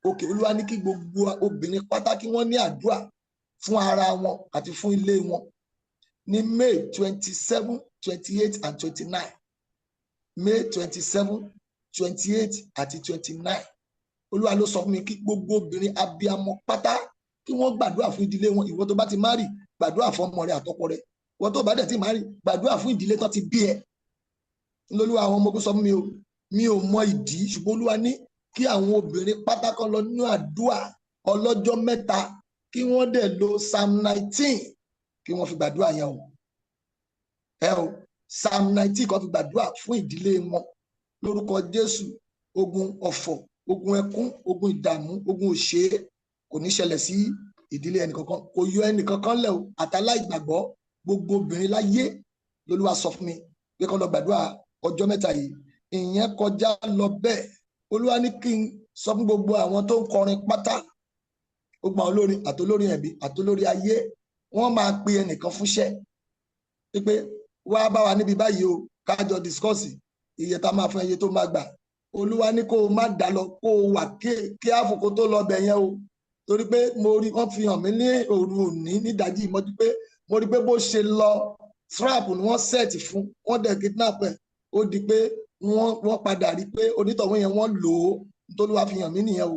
òkè. Olúwa ní kí gbogbo obìnrin pátá kí wọ́n ní àdúrà fún ara wọn àti fún ilé wọn ní May 27, 28 and 29. May 27, 28 àti 29. Olúwa ló sọ fún mi kí gbogbo obìnrin abiyamọ pátá kí wọ́n gbàdúrà fún ìdílé wọn. Ìwọ tó bá ti marry, gbàdúrà fún ọmọ rẹ àtọkọ rẹ. Ìwọ tó bá dẹ̀ ti marry, gbàdúrà fún ìdílé tó ti bí ẹ. Olúwa àwọn ọmọ ogun sọ fún mi o, mi ò mọ ìdí, ṣùgbọ́n Olúwa ní kí àwọn obìnrin pátá kan lọ nínú àdúrà ọlọ́jọ́ mẹ́ta kí wọ́n dẹ̀ lo Psalm 19 kí wọ́n fi gbàdúrà yẹn o. Psalm 19 kan fi gbàdúrà fún ìdílé wọn lórúkọ Jésù. Ogun ọ̀fọ̀, ogun ẹkún, ogun ìdààmú, ogun òṣè kò ní ṣẹlẹ̀ sí ìdílé ẹnìkankan, kò yọ ẹnìkankan lẹ̀ o. Àtàláìgbàgbọ́ gbogbo obìnrin láyé lÓlúwa sọ fún mi pé kán lọ gbàdúrà ọjọ́ mẹ́ta yìí. Ìyẹn kọjá lọ bẹ́ẹ̀. Olúwa ní kí n sọ fún gbogbo àwọn tó ń kọrin pátá, gbogbo àwọn olórin àtolórin ẹ̀bí àtolórí ayé, wọ́n máa pe ẹnìkan fúnṣẹ́ pé wá bá wa níbi báyìí o, kájọ discuss iye tá máa fún iye tó máa gbà. Olúwa ní kó o má dá lọ, kó o wà kí àfòkó tó lọ bẹ̀ yẹn o. Torí pé mo rí wọ́n fi hàn mí ní òru òní nídàájí ìmọ́jú pé mo rí pé bó ṣe lọ trap ni wọ́n set fún, wọ́n dẹ̀ kidnap ẹ̀. Ó di pé wọ́n padà rí pé onítọ̀hún yẹn wọ́n lò ó. Nítorí wàá fi hàn mí nìyẹn o.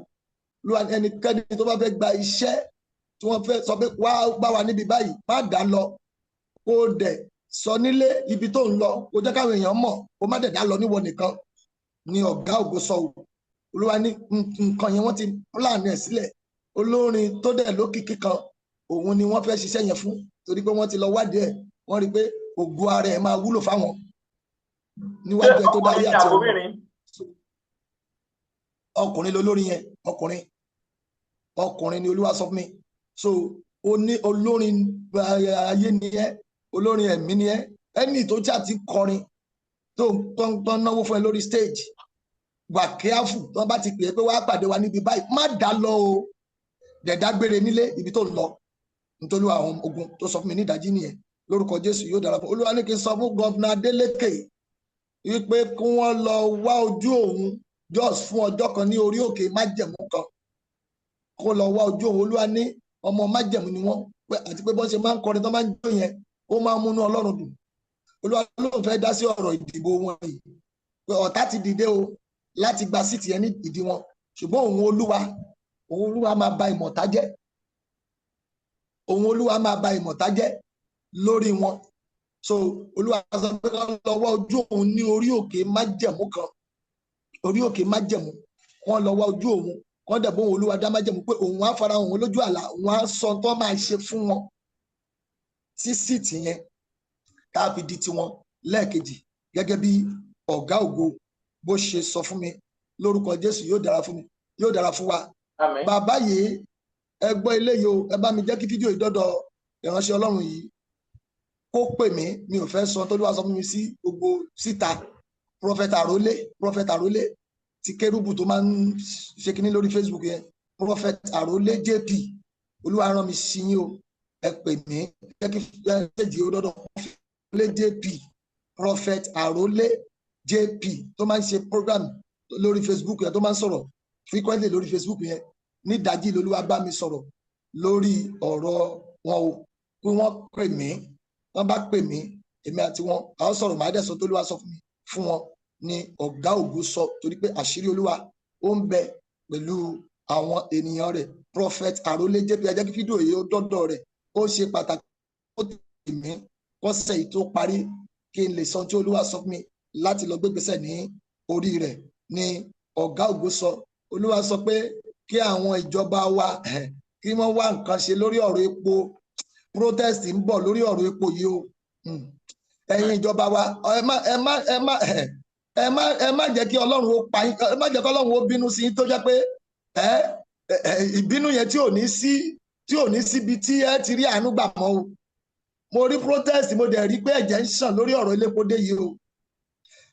Olúwa ẹnikẹ́ni tó bá fẹ́ gba iṣẹ́ tí wọ́n fẹ́ sọ pé wá bá wa níbi báyìí, má dá lọ, kó dẹ̀ sọ nílé ibi tó ń lọ, kó jẹ́ káwọn èèyàn mọ̀, kó má dẹ̀ dá lọ níwọ nìkan. Ni ọ̀gá ògo sọ o. Olúwa ní nǹkan yẹn wọ́n ti plan ẹ̀ sílẹ̀. Olórin tó dẹ̀ lókìkí kan, òun ni wọ́n fẹ́ ṣiṣẹ́ yẹn fún, torí pé wọ́n ti lọ wádìí ẹ̀, wọ́n rí pé ògo ara ẹ̀ máa wúlò fáwọn níwájú ẹ̀ tó dáyé àti ọkùnrin lolórin yẹn, ọkùnrin ni Olúwa sọ fún mi. So o ní olórin ayé ni ẹ́, olórin ẹ̀mí ni ẹ́, ẹni tó jà ti kọrin tó ń náwó fún ẹ lórí stage, wà careful tó bá ti pè é pé wàá pàdé wa níbi báyìí, má dá lọ o. Dẹ̀dá gbére nílé ibi tó ń lọ. Nítorí àwọn ogun tó sọ fún mi ní ìdájí nìyẹn. Lórúkọ Jésù yóò dára fún. Olúwa ní kí n sọ fún Gọ́vnà Adeleke wípé kí wọ́n lọ wá ojú òun just fún ọjọ́ kan ní orí òkè májẹ̀mú kan. Kó lọ wá ojú òun. Olúwa ní ọmọ májẹ̀mú ni wọ́n, àti pé bọ́n ṣe máa ń kọrin tó máa ń jó yẹn, ó máa ń múnú Ọlọ́run dùn. Olúwa lóun fẹ́ dá sí ọ̀rọ̀ ìdìbò wọn yìí, pé ọ̀tá ti dìde o láti gba síìtì yẹn ní ìdí wọn, ṣùgbọ́n òun Olúwa máa ba ìmọ̀ta jẹ́. Òun Olúwa máa ba ìmọ̀ta jẹ́ lórí wọn. So Olúwa sọ pé kán lọ wá ojú òun ní orí òkè májẹ̀mú kan, orí òkè májẹ̀mú. Wọ́n lọ wá ojú òun, wọ́n dẹ̀ bọ́ òun Olúwa dá májẹ̀mú pé òun á fara òun lójú àlá, òun á sọ tó máa ṣe fún wọn tí síìtì yẹn ká fi di tiwọn lẹ́ẹ̀kejì, gẹ́gẹ́ bí ọ̀gá ògo bó ṣe sọ fún mi. Lórúkọ Jésù yóò dára fún mi, yóò dára fún wa. Àmín. Bàbá yìí ẹ gbọ́ eléyìí o, ẹ bá mi jẹ́ kí fídíò ìdọ́dọ̀ ìránṣẹ́ Ọlọ́run yìí kó pè mí. Mi ò fẹ́ sọ tó ló wá sọ fún mi sí gbogbo síta. Prophet Àrólé ti Kérúbù tó máa ń ṣe kinní lórí Facebook yẹn, Prophet Àrólé JP, Olúwa rán mi sí yín o, ẹ pè mí, jẹ́ kí ṣèjì ó dọ́dọ̀ JP, Prophet Àrólé JP tó máa ń ṣe program lórí Facebook yẹn, tó máa ń sọ̀rọ̀ frequently lórí Facebook yẹn. Ní ìdájí l'Olúwa bá mi sọ̀rọ̀ lórí ọ̀rọ̀ wọn o, pé wọ́n pè mí, wọ́n bá pè mí, èmi àti wọn a ó sọ̀rọ̀, màá dẹ̀ sọ tó Olúwa sọ fún wọn ni ọ̀gá ògo sọ, torí pé àṣírí Olúwa ó ń bẹ pẹ̀lú àwọn ènìyàn rẹ̀. Prophet Àrólé JP, ẹ jẹ́ kí fídíò yìí ó dọ́dọ̀ rẹ̀, ó ṣe pàtàkì. Ó tì mí kọ́sẹ̀ yìí tó parí kí n lè sọ tí Olúwa sọ fún mi láti lọ gbégbésẹ̀ ní orí rẹ̀ ní ọ̀gá ògo sọ Olúwa sọ pé kí àwọn ìjọba wa kí wọ́n wá nǹkan ṣe lórí ọ̀rọ̀ epo. Protest ń bọ̀ lórí ọ̀rọ̀ epo yìí o. Ẹ̀yin ìjọba wa ẹ má jẹ́ kí Ọlọ́run ó pa yín, ẹ má jẹ́ kí Ọlọ́run ó bínú sí yín tó jẹ́ pé ìbínú yẹn tí ò ní síbi tí ẹ ti rí àánú gbà mọ́ o. Mo rí protest, mo dẹ̀ rí pé ẹ̀jẹ̀ ń ṣàn lórí ọ̀rọ̀ elépo dé yìí o.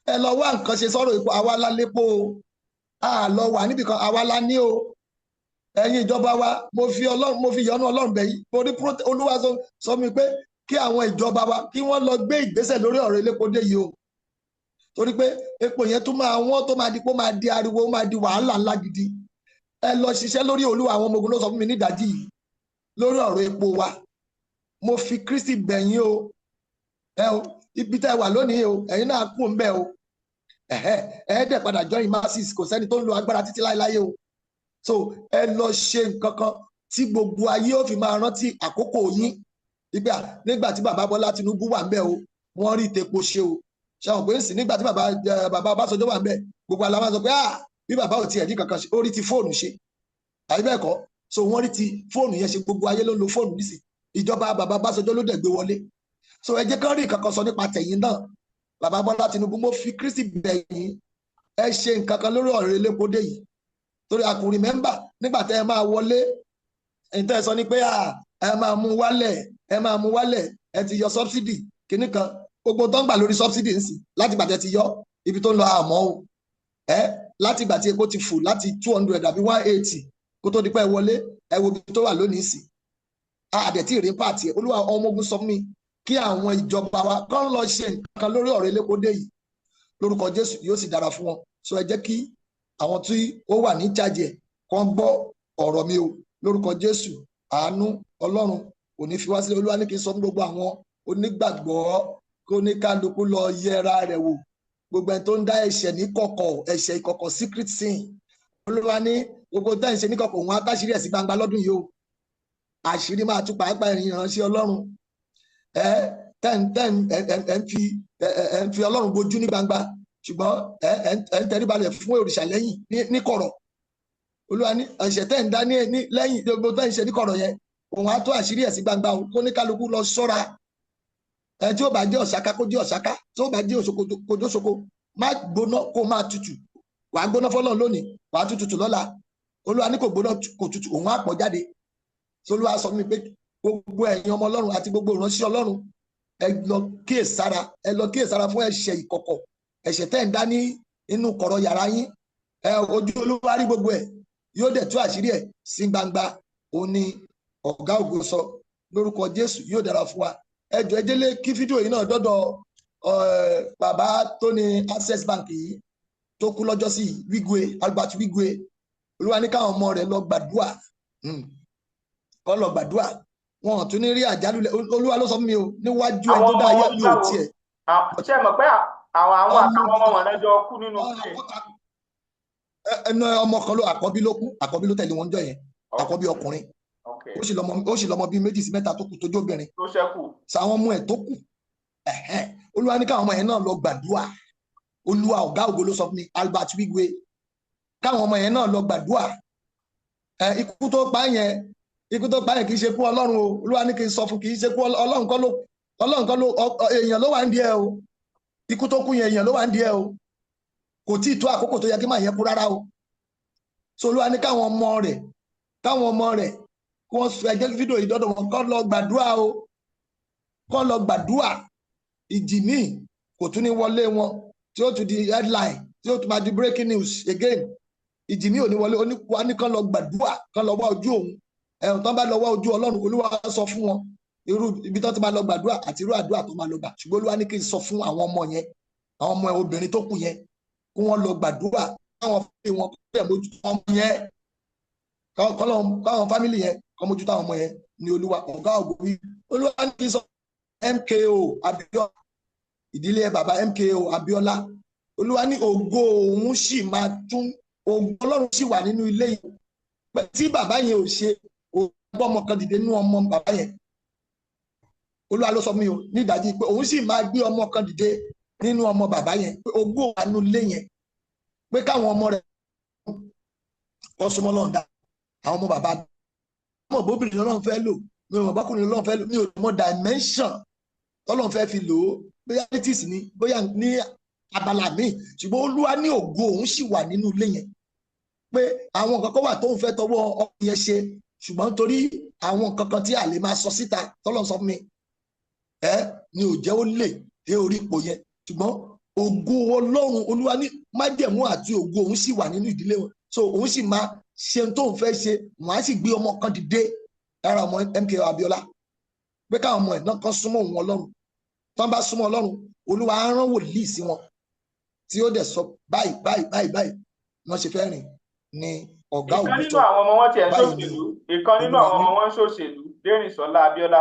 Ẹ lọ wá nǹkan ṣe sọ̀rọ̀ epo, àwa la lépo o, a lọ wà níbi kan, àwa la ní o. Ẹ̀yin ìjọba wa mo fi ìyọ́nú Ọlọ́run bẹ̀ yín. Mo rí Olúwa sọ mi pé kí àwọn ìjọba wa kí wọ́n lọ gbé ìgbésẹ̀ lórí ọ̀rọ̀ elépo dé yìí o. Torí pé epo yẹn tún máa wọ́n tó máa di pé ó máa di ariwo, ó máa di wàhálà ńlá gidi. Ẹ lọ ṣiṣẹ́ lórí Olúwa àwọn ọmọ ogun ló sọ fún mi nídàájí yìí lórí ọ̀rọ̀ epo wa. Mo fi Kristi bẹ̀ yín o. Ibi tẹ́ wà lónìí o, ẹ̀yin náà kú ń bẹ̀ o. Dẹ̀ padà join masses, kò sẹ́ni tó ń lo agbára títí láéláé o. So ẹ lọ ṣe nǹkan kan tí gbogbo ayé ó fi máa rántí àkókò yín. Nígbà tí bàbá Bọ́lá Tinubu wà ń bẹ̀ o, wọ́n rí tepo ṣe o. Ṣé àwọn pé ń sìn nígbà tí bàbá Ọbásanjọ́ wà ń bẹ̀, gbogbo àlá máa sọ pé bí bàbá ò tiẹ̀ ní kankan ṣe, ó rí ti fóònù ṣe. Àbí bẹ́ẹ̀ kọ́? So wọ́n rí ti fóònù yẹn ṣe, gbogbo ayé ló ń lo fóònù nísìn. Ìjọba bàbá Ọbásanjọ́ ló dẹ̀ gbé wọlé. So ẹ jẹ́ kán rí nǹkan kan sọ nípa tẹ̀yìn náà. Bàbá Bọ́lá Tinubu, mo fi Kristi bẹ̀ yín, ẹ ṣe nǹkan kan lórí ọ̀rọ̀ elépo dé yìí. Torí a kò remember nígbà tẹ́ ẹ máa wọlé, ẹ̀yin tẹ́ ẹ sọ ni pé ẹ máa mú wálẹ̀, ẹ ti yọ subsidy kìíní kan, gbogbo tó ń gbà lórí subsidy ń sìn láti gbà tẹ́ ti yọ ibi tó ń lọ àmọ́ o. Láti gbà tí epo ti fò láti 200 àbí 180 kó tó di pé ẹ wọlé, ẹ wo ibi tó wà lónìí sí. Àdẹ̀ tí ìrìn pàtì ẹ̀, Olúwa ọmọ ogun sọ fún mi kí àwọn ìjọba wa kán lọ ṣe nǹkan lórí ọ̀rọ̀ elépo dé yìí. Lórúkọ Jésù yóò sì dára fún wọn. So ẹ jẹ́ kí àwọn tí ó wà ní charge ẹ̀ kán gbọ́ ọ̀rọ̀ mi o. Lórúkọ Jésù, àánú Ọlọ́run kò ní fi wá sílẹ̀. Olúwa ní kí n sọ fún gbogbo àwọn onígbàgbọ́ kó ní kálukú lọ yẹra rẹ̀ wò. Gbogbo ẹni tó ń dá ẹ̀ṣẹ̀ ní kọ̀kọ̀, ẹ̀ṣẹ̀ ìkọ̀kọ̀, secret sin. Olúwa ní gbogbo tẹ́ ń ṣe ní kọ̀kọ̀, òun á táṣírí ẹ̀ sí gbangba lọ́dún yìí o. Àṣírí máa tú pàápàá ìrìnàṣẹ́ Ọlọ́run. Ẹ ń fi Ọlọ́run bojú ní gbangba, ṣùgbọ́n ẹ ń tẹríbalẹ̀ fún òrìṣà lẹ́yìn ní kọ̀rọ̀. Olúwa ní ẹ̀ṣẹ̀ tẹ́ ń dá ní lẹ́yìn gbogbo tẹ́ ń ṣe ní kọ̀rọ̀ yẹn, òun á tó àṣírí ẹ̀ sí gbangba o. Kó ní kálukú lọ ṣọ́ra. Tí ó bá jẹ́ ọ̀ṣáká kó jẹ́ ọ̀ṣáká, tí ó bá jẹ́ òṣoko kó jẹ́ òṣoko. Má gbóná kó máa tutù. Wàá gbóná fọ́lọ́run lónìí, wàá tutù lọ́la. Olúwa ní kò gbóná kò tutù, òun á pọ̀ jáde. Olúwa sọ fún mi pé gbogbo ẹ̀yin ọmọ Ọlọ́run àti gbogbo ìránṣẹ́ Ọlọ́run, ẹ lọ kíyèsára fún ẹ̀ṣẹ̀ ìkọ̀kọ̀, ẹ̀ṣẹ̀ tẹ́ ń dá ní inú kọ̀rọ̀ yàrá yín. Ojú Olúwa rí gbogbo ẹ̀, yóò dẹ̀ tú àṣírí ẹ̀ sí gbangba. Òun ni ọ̀gá ògo sọ. Lórúkọ Jésù yóò dára fún wa. Ẹ jọ̀ọ́ ẹ délé kí fídíò yìí náà dọ́dọ̀ bàbá tó ní Access Bank yìí tó kú lọ́jọ́ sí Albert Wigwe. Olúwa ní káwọn ọmọ rẹ̀ lọ gbàdúrà, kọ́ lọ gbàdúrà. Wọn ò tún ní rí àjálù. Olúwa ló sọ fún mi o, níwájú ẹ tó dá ayé mi ò tiẹ̀. Ṣé ẹ mọ̀ pé àwọn àtàwọn ọmọ wọn lẹ́jọ́ kú nínú ilé? Ọmọ kan ló àkọ́bí ló tẹ̀lé wọn jọ yẹn, àkọ́bí ọkùnrin. Ó sì lọ́mọ bíi 2 sí 3 tó kù tó jóbìnrin. Tó ṣẹ́kù. Sàwọn ọmọ ẹ̀ tó kù. Olúwa ní káwọn ọmọ yẹn náà lọ gbàdúrà. Olúwa ọ̀gá ògo ló sọ fún mi, Albert Wigwe. Káwọn ọmọ yẹn náà lọ gbàdúrà. Ikú tó pa yẹn kì í ṣe kú Ọlọ́run o. Olúwa ní kí n sọ fún, kì í ṣe kú Ọlọ́run kọ́ ló èèyàn ló wà ń di ẹ o. Ikú tó kú yẹn èèyàn ló wà ń di ẹ o. Kò tí ì tó àkókò tó yẹ kí màá yẹn kú rárá o. So Olúwa ní káwọn ọmọ rẹ̀ kí wọ́n fẹ́ jẹ́ fídíò yìí dọ́dọ̀ wọn, kọ́ lọ gbàdúrà o. Kọ́ lọ gbàdúrà. Ìjì míì kò tún ní wọlé wọn tí ó tún di headline, tí ó tún máa di breaking news again. Ìjì míì ò ní wọlé, wa ní kán lọ gbàdúrà, kán lọ wá ojú òun. Tán bá lọ wá ojú Ọlọ́run, Olúwa sọ fún wọn irú ibi tán ti máa lọ gbàdúrà àti irú àdúrà tó máa lọ gbà. Ṣùgbọ́n Olúwa ní kí n sọ fún àwọn ọmọ yẹn, àwọn ọmọ obìnrin tó kù yẹn, kí wọ́n lọ gbàdúrà, káwọn fámìlì wọn kọ́ mójútó ọmọ yẹn, káwọn fámìlì yẹn kọ́ mójútó àwọn ọmọ yẹn ní Olúwa ọ̀gá ògo wí. Olúwa ní kí n sọ MKO Abiola, ìdílé bàbá MKO Abiola. Olúwa ní ògo òun sì máa tún, ògo Ọlọ́run sì wà nínú ilé yìí. Tí bàbá yẹn ò ṣe ògbọ́ ọmọ kan dìde nínú ọmọ bàbá yẹn. Olúwa ló sọ mí o ní ìdájí pé òun sì máa gbé ọmọ kan dìde nínú ọmọ bàbá yẹn, pé ògo wà nínú ilé yẹn, pé káwọn ọmọ rẹ̀ wọ́n súnmọ́ Ọlọ́run dá àwọn ọmọ bàbá mọ̀ bóbìnrin Ọlọ́run fẹ́ lò mi ò mọ̀ bọ́kùnrin Ọlọ́run fẹ́ lò mi ò mọ̀ dimension Ọlọ́run fẹ́ fi lò ó bóyá politics ni bóyá ní abala míì ṣùgbọ́n Olúwa ní ògo òun sì wà nínú ilé yẹn pé àwọn nǹkan kan wà tóun fẹ́ tọwọ́ ọkùnrin yẹn ṣe ṣùgbọ́n torí àwọn nǹkan kan tí a lè máa sọ síta tọ́lọ́run sọ fún mi ni ò jẹ́ ó lè dé orí ipò yẹn ṣùgbọ́n ògo Ọlọ́run Olúwa ní májẹ̀mú àti ògo òun sì wà nínú ìdílé wọn so òun sì máa ṣe tóun fẹ́ ṣe wọn á sì gbé ọmọ kan dìde lára ọmọ MKO Abiola pé káwọn ọmọ ẹ̀ náà kan súnmọ́ òun Ọlọ́run tí wọ́n bá súnmọ́ Ọlọ́run Olúwa á rán wòlíì sí wọn tí ó dẹ̀ sọ báyìí wọ́n ṣe fẹ́ rìn ní ọ̀gá òun. ìkan nínú àwọn ọmọ wọn tiẹ̀ ń ṣòṣèlú ìkan nínú àwọn ọmọ wọn ń ṣòṣèlú Dérìnsọ́lá Abíọ́lá.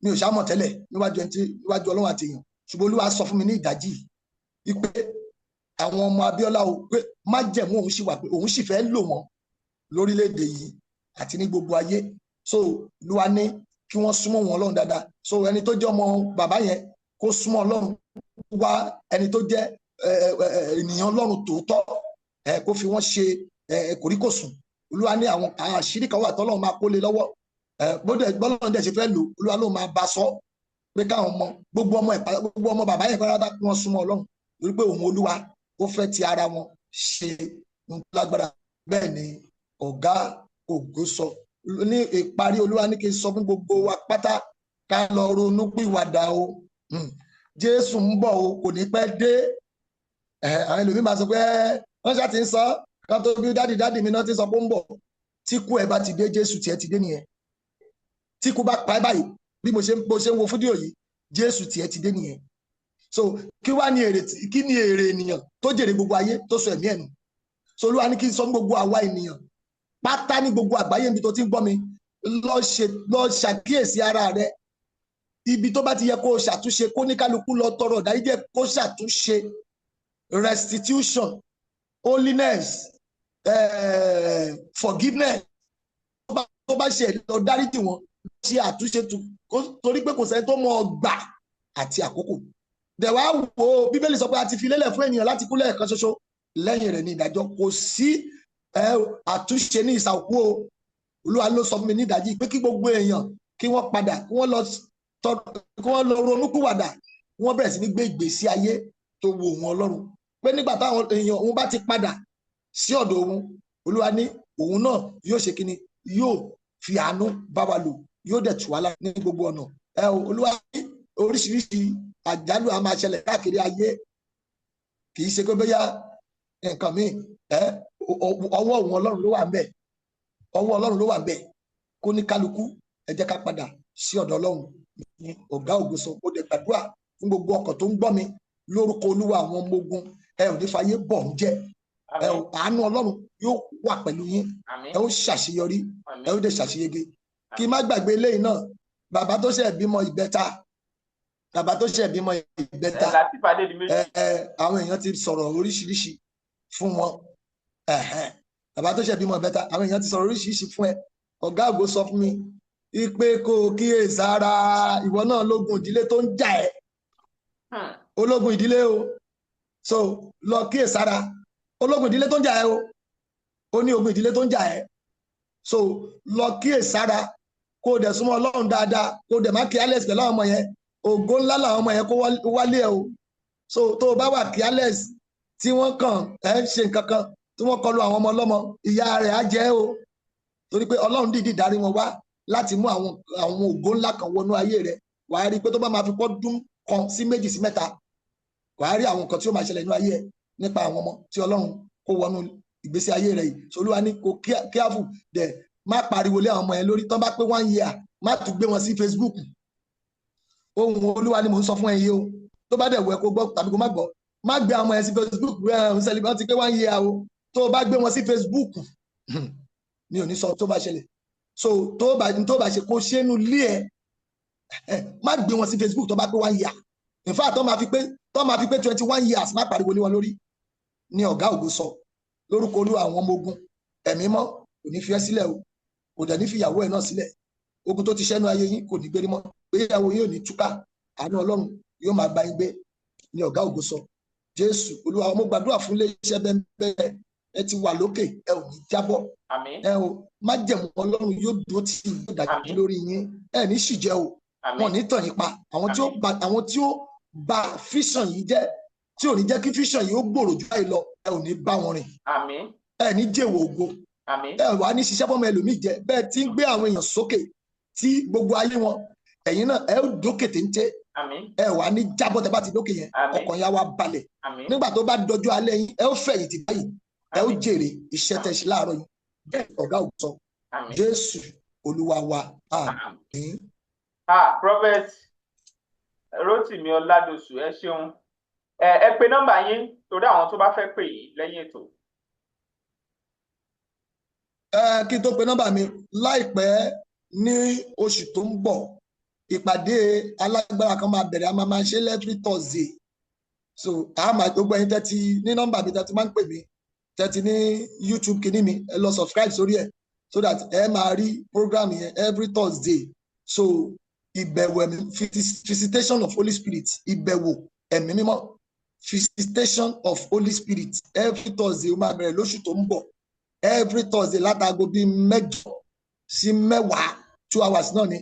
mi ò ṣàmọ̀ tẹ́lẹ̀ níwájú Ọlọ́run àti èèyàn ṣùgbọ́n Olúwa sọ fún mi ní ìdájí wípé àwọn ọmọ Abíọ́lá o pé májẹ̀mú òun sì wà pé òun sì fẹ́ lò wọ́n lórílẹ̀‐èdè yìí àti ní gbogbo ayé so Olúwa ní kí wọ́n súnmọ́ wọn Ọlọ́run dáadáa so ẹni tó jẹ́ ọmọ bàbá yẹn kó súnmọ́ Ọlọ́run wá ẹni tó jẹ́ ènìyàn Ọlọ́run tòótọ́ kó fi wọ́n ṣe kòríkòsùn Olúwa ní àwọn àṣírí kan wà tọ́lọ́run máa kó lé lọ́wọ́ bọ́lọ́run dẹ̀ ṣe fẹ́ lò Olúwa ló máa bá sọ pé káwọn ọmọ gbogbo ọmọ bàbá yẹn pátá kí wọ́n súnmọ́ Ọlọ́run torí pé òun Olúwa ó fẹ́ ti ara wọn ṣe lágbára bẹ́ẹ̀ ni ọ̀gá ògo sọ ní ìparí Olúwa ní kí n sọ fún gbogbo wa pátá ká lọ ronú pìwàdà o Jésù ń bọ̀ o kò ní pẹ́ dé àwọn ẹlòmíín máa sọ pé wọ́n ṣáà ti ń sọ kan tó bí dádì mi náà ti sọ pé ó ń bọ̀ tí kú ẹ̀ bá ti dé Jésù tiẹ̀ ti dé nìyẹn tí kú bá pa ẹ́ báyìí bí mo ṣe ń wo fídíò yìí Jésù tiẹ̀ ti dé nìyẹn so kí wá ní èrè ènìyàn tó jèrè gbogbo ayé tó sọ ẹ̀mí ẹ̀ nù so Olúwa ní kí n sọ fún gbogbo àwa ènìyàn pátá ní gbogbo àgbáyé níbi tó ti ń gbọ́ mi lọ ṣàkíyèsí ara rẹ ibi tó bá ti yẹ kó o ṣàtúnṣe kó ní kálukú lọ tọrọ ìdáríjì kó ṣàtúnṣe restitution holiness forgiveness tó bá ṣe lọ dáríjì wọn ṣe àtúnṣe torí pé kò sẹ́ni tó mọ ọgbà àti àkókò dẹ̀wá wo Bíbélì sọ pé a ti fi lélẹ̀ fún ènìyàn láti kú lẹ́ẹ̀kan ṣoṣo lẹ́yìn rẹ̀ ní ìdájọ́ kò sí àtúnṣe ní ìsàkú o Olúwa ló sọ fún mi ní ìdájí pé kí gbogbo èèyàn kí wọ́n padà kí wọ́n lọ ronúpìwàdà kí wọ́n bẹ̀rẹ̀ sí ní gbé ìgbésí ayé tó wo òun Ọlọ́run pé nígbà táwọn èèyàn òun bá ti padà sí ọ̀dọ̀ òun Olúwa ní òun náà yóò ṣe kíni yóò fi àánú bá wa lò yóò dẹ̀ tù wá lára ní gbogbo ọ̀nà Olúwa ní oríṣiríṣi àjálù a máa ṣẹlẹ̀ káàkiri ayé kì í ṣe pé bóyá nǹkan míì ọwọ́ òun Ọlọ́run ló wà ńbẹ̀ ọwọ́ Ọlọ́run ló wà ńbẹ̀ kó ní kálukú ẹ jẹ́ ká padà sí ọ̀dọ̀ Ọlọ́run ní ọ̀gá ògo sọ ó dẹ̀ gbàdúrà fún gbogbo ọkàn tó ń gbọ́ mi lórúkọ Olúwa àwọn ọmọ ogun ẹ ò ní fàyè bọ̀ ń jẹ́ àánú Ọlọ́run yóò wà pẹ̀lú yín ẹ ó ṣàṣeyọrí ẹ ó dẹ̀ ṣàṣeyege kí má gbàgbé eléyìí náà bàbá tó ṣe bímọ ìbẹ́ta àwọn èèyàn ti sọ̀rọ̀ oríṣiríṣi fún wọn bàbá tó ṣe bímọ ìbẹ́ta àwọn èèyàn ti sọ̀rọ̀ oríṣiríṣi fún ẹ ọ̀gá àgbo sọ fún mi pé kó o kíyèsára ìwọ náà lógun ìdílé tó ń jà ẹ́ ológun ìdílé o so lọ kíyèsára ológun ìdílé tó ń jà ẹ́ o ó ní ogun ìdílé tó ń jà ẹ́ so lọ kíyèsára kó o dẹ̀ súnmọ́ Ọlọ́run dáadáa kó o dẹ̀ má careless pẹ̀lú àwọn ọmọ yẹn ògo ńlá làwọn ọmọ yẹn kó wálé ẹ o so tó o bá wà careless tí wọ́n kàn ṣe nǹkan kan tí wọ́n kọlu àwọn ọmọ ọlọ́mọ ìyá rẹ̀ á jẹ́ o torí pé Ọlọ́run dìídì darí wọn wá láti mú àwọn ògo ńlá kan wọnú ayé rẹ̀ wàá rí i pé tó bá máa fi pọ́dún kan sí méjì sí mẹ́ta wàá rí àwọn nǹkan tí ó máa ṣẹlẹ̀ nínú ayé ẹ̀ nípa àwọn ọmọ tí Ọlọ́run kó wọnú ìgbésí ayé rẹ̀ yìí so Olúwa ní kó careful dẹ̀ má pariwo lé àwọn ọmọ yẹn lórí tán bá pé 1 year má tún gbé wọn sí Facebook ohun Olúwa ni mò ń sọ fún ẹ yìí o tó bá dẹ̀ wọ ẹ kó gbọ́ tàbí kó má gbọ́ má gbé àwọn ọmọ yẹn sí Facebook ń celebrate ti pé 1 year o tó o bá gbé wọn sí Facebook mi ò ní sọ tó bá ṣẹlẹ̀ so tó bá ṣe kó ṣénú lé ẹ má gbé wọn sí Facebook tó bá pé 1 year in fact tó máa fi pé 21 years má pariwo lé wọn lórí ní ọ̀gá ògo sọ lórúkọ Olúwa àwọn ọmọ ogun ẹ̀mí mọ́ kò ní fi ẹ́ sílẹ̀ o kò dẹ̀ ní fi ìyàwó ẹ̀ náà sílẹ̀ ogun tó ti ṣẹ́nu ayé yín kò ní gbérí mọ́ ìgbéyàwó yín ò ní túká àánú Ọlọ́run yóò máa bá yín gbé ní ọ̀gá ògo sọ Jésù Olúwa mo gbàdúrà fún iléeṣẹ́ bẹ́ẹ̀ ẹ ti wà lókè ẹ ò ní jábọ́ àmín, ẹ ò májẹ̀mú Ọlọ́run yóò dúró tí yóò dájú lórí yín ẹ ní ṣìjẹ́ o wọn àmín, ní tàn yín pa àwọn tí ó bà fíṣàn yìí jẹ́ tí ò ní jẹ́ kí fíṣàn yìí ó gbòòrò jù báyìí lọ ẹ ò ní bá wọn rìn àmín, ẹ ní jèwò ògo àmín, ẹ wà ní ṣiṣẹ́ fọmọ ẹlòmíì jẹ bẹ́ẹ̀ tí ń gbé àwọn èèyàn sókè tí gbogbo ayé wọn ẹ̀yin náà ẹ ó dókè téńté àmín, ẹ wà ní jábọ́ tẹ bá ti dókè yẹn Àmín. ọkàn yà wá balẹ̀ àmín, nígbà tó bá dọjọ́ alẹ́ yín ẹ ó fẹ̀yìntì báyìí ẹ ó jèrè iṣẹ́ tẹ́ ṣe láàárọ̀ yìí bẹ́ẹ̀ ọ̀gá ò sọ àmín. Jésù Olúwa wa àmín. Prophet Rotimi Oladosu, ẹ ṣeun. Ẹ pe nọ́mbà yín torí àwọn tó bá fẹ́ pè yín lẹ́yìn ètò. Kí n tó pe nọ́mbà mi láìpẹ́ ní oṣù tó ń bọ̀ ìpàdé alágbára kan máa bẹ̀rẹ̀ a máa ṣe every Thursday so a máa gbogbo ẹ̀yin tẹ́tí ní nọ́mbà mi tẹ́tí máa ń pè mí tẹ́tí ní YouTube kìíní mi ẹ lọ subscribe sórí ẹ̀ so that ẹ máa rí program yẹn every Thursday so ìbẹ̀wò ẹ̀mí visitation of Holy Spirit ìbẹ̀wò ẹ̀mí mímọ́ visitation of Holy Spirit every Thursday ó máa bẹ̀rẹ̀ lóṣù tó ń bọ̀ every Thursday látago bíi 8 sí 10 2 hours náà ni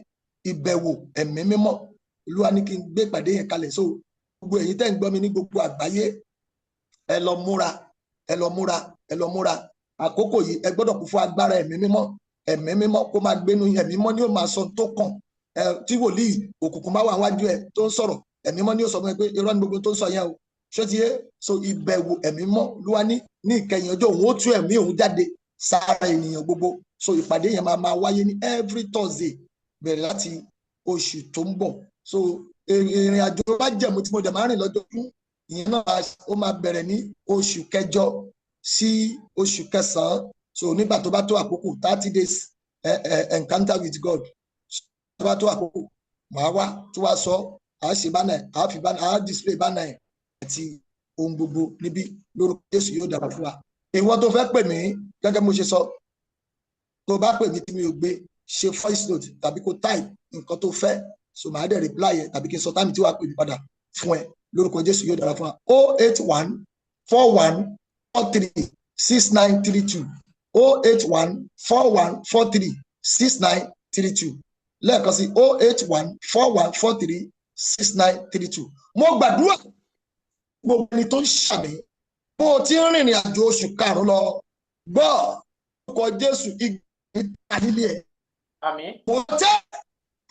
ìbẹ̀wò ẹ̀mí mímọ́ Olúwa ní kí n gbé ìpàdé yẹn kalẹ̀ so gbogbo èyí tẹ́ ń gbọ́ mi ní gbogbo àgbáyé ẹ lọ múra ẹ lọ múra ẹ lọ múra àkókò yìí ẹ gbọ́dọ̀ kún fún agbára ẹ̀mí mímọ́ kó máa gbénu ẹ̀mí mímọ́ ni ó máa sọ tó kàn tí wòlíì òkùnkùn máa wà wájú ẹ tó ń sọ̀rọ̀ ẹ̀mí mímọ́ ni ó sọ fún ẹ pé irọ́ ni gbogbo tó ń sọ yẹn o ṣé ti yé so ìbẹ̀wò ẹ̀mí mímọ́ Olúwa ní ìkẹyìn ọjọ́ òun ó tú ẹ̀mí òun jáde sára ènìyàn gbogbo so ìpàdé yẹn máa wáyé ní every Thursday bẹ̀rẹ̀ láti oṣù tó ń bọ̀ so ìrìn àjò bá jẹ̀mú tí mo jẹ̀ máa rìn lọ́dọọdún ìyẹn náà ó máa bẹ̀rẹ̀ ní oṣù kẹjọ sí oṣù kẹsàn-án so nígbà tó bá tó àkókò 30 days encounter with God tó bá tó àkókò màá wá tó wá sọ àá ṣe bánà ẹ̀ àá fi bánà àá display bánà ẹ̀ àti ohun gbogbo níbí lórúkọ Jésù yóò dára fún wa ìwọ tó fẹ́ pè mí gẹ́gẹ́ mo ṣe sọ tó bá pè mí tí mi ò gbé ṣe voice note tàbí kó type nǹkan tó fẹ́ so màá dẹ̀ reply ẹ̀ tàbí kí n sọ táìmù tí wàá pè mí padà fún ẹ lórúkọ Jésù yóò dára fún wa 081 41 43 6932 081 41 43 6932 lẹ́ẹ̀kan sí 081 41 43 6932 mo gbàdúrà gbogbo ẹni tó ń ṣàmì bó o ti ń rìnrìn àjò oṣù karùn-ún lọ gbọ́ lórúkọ Jésù ìgbà nílé ẹ̀. Àmín. mo tẹ́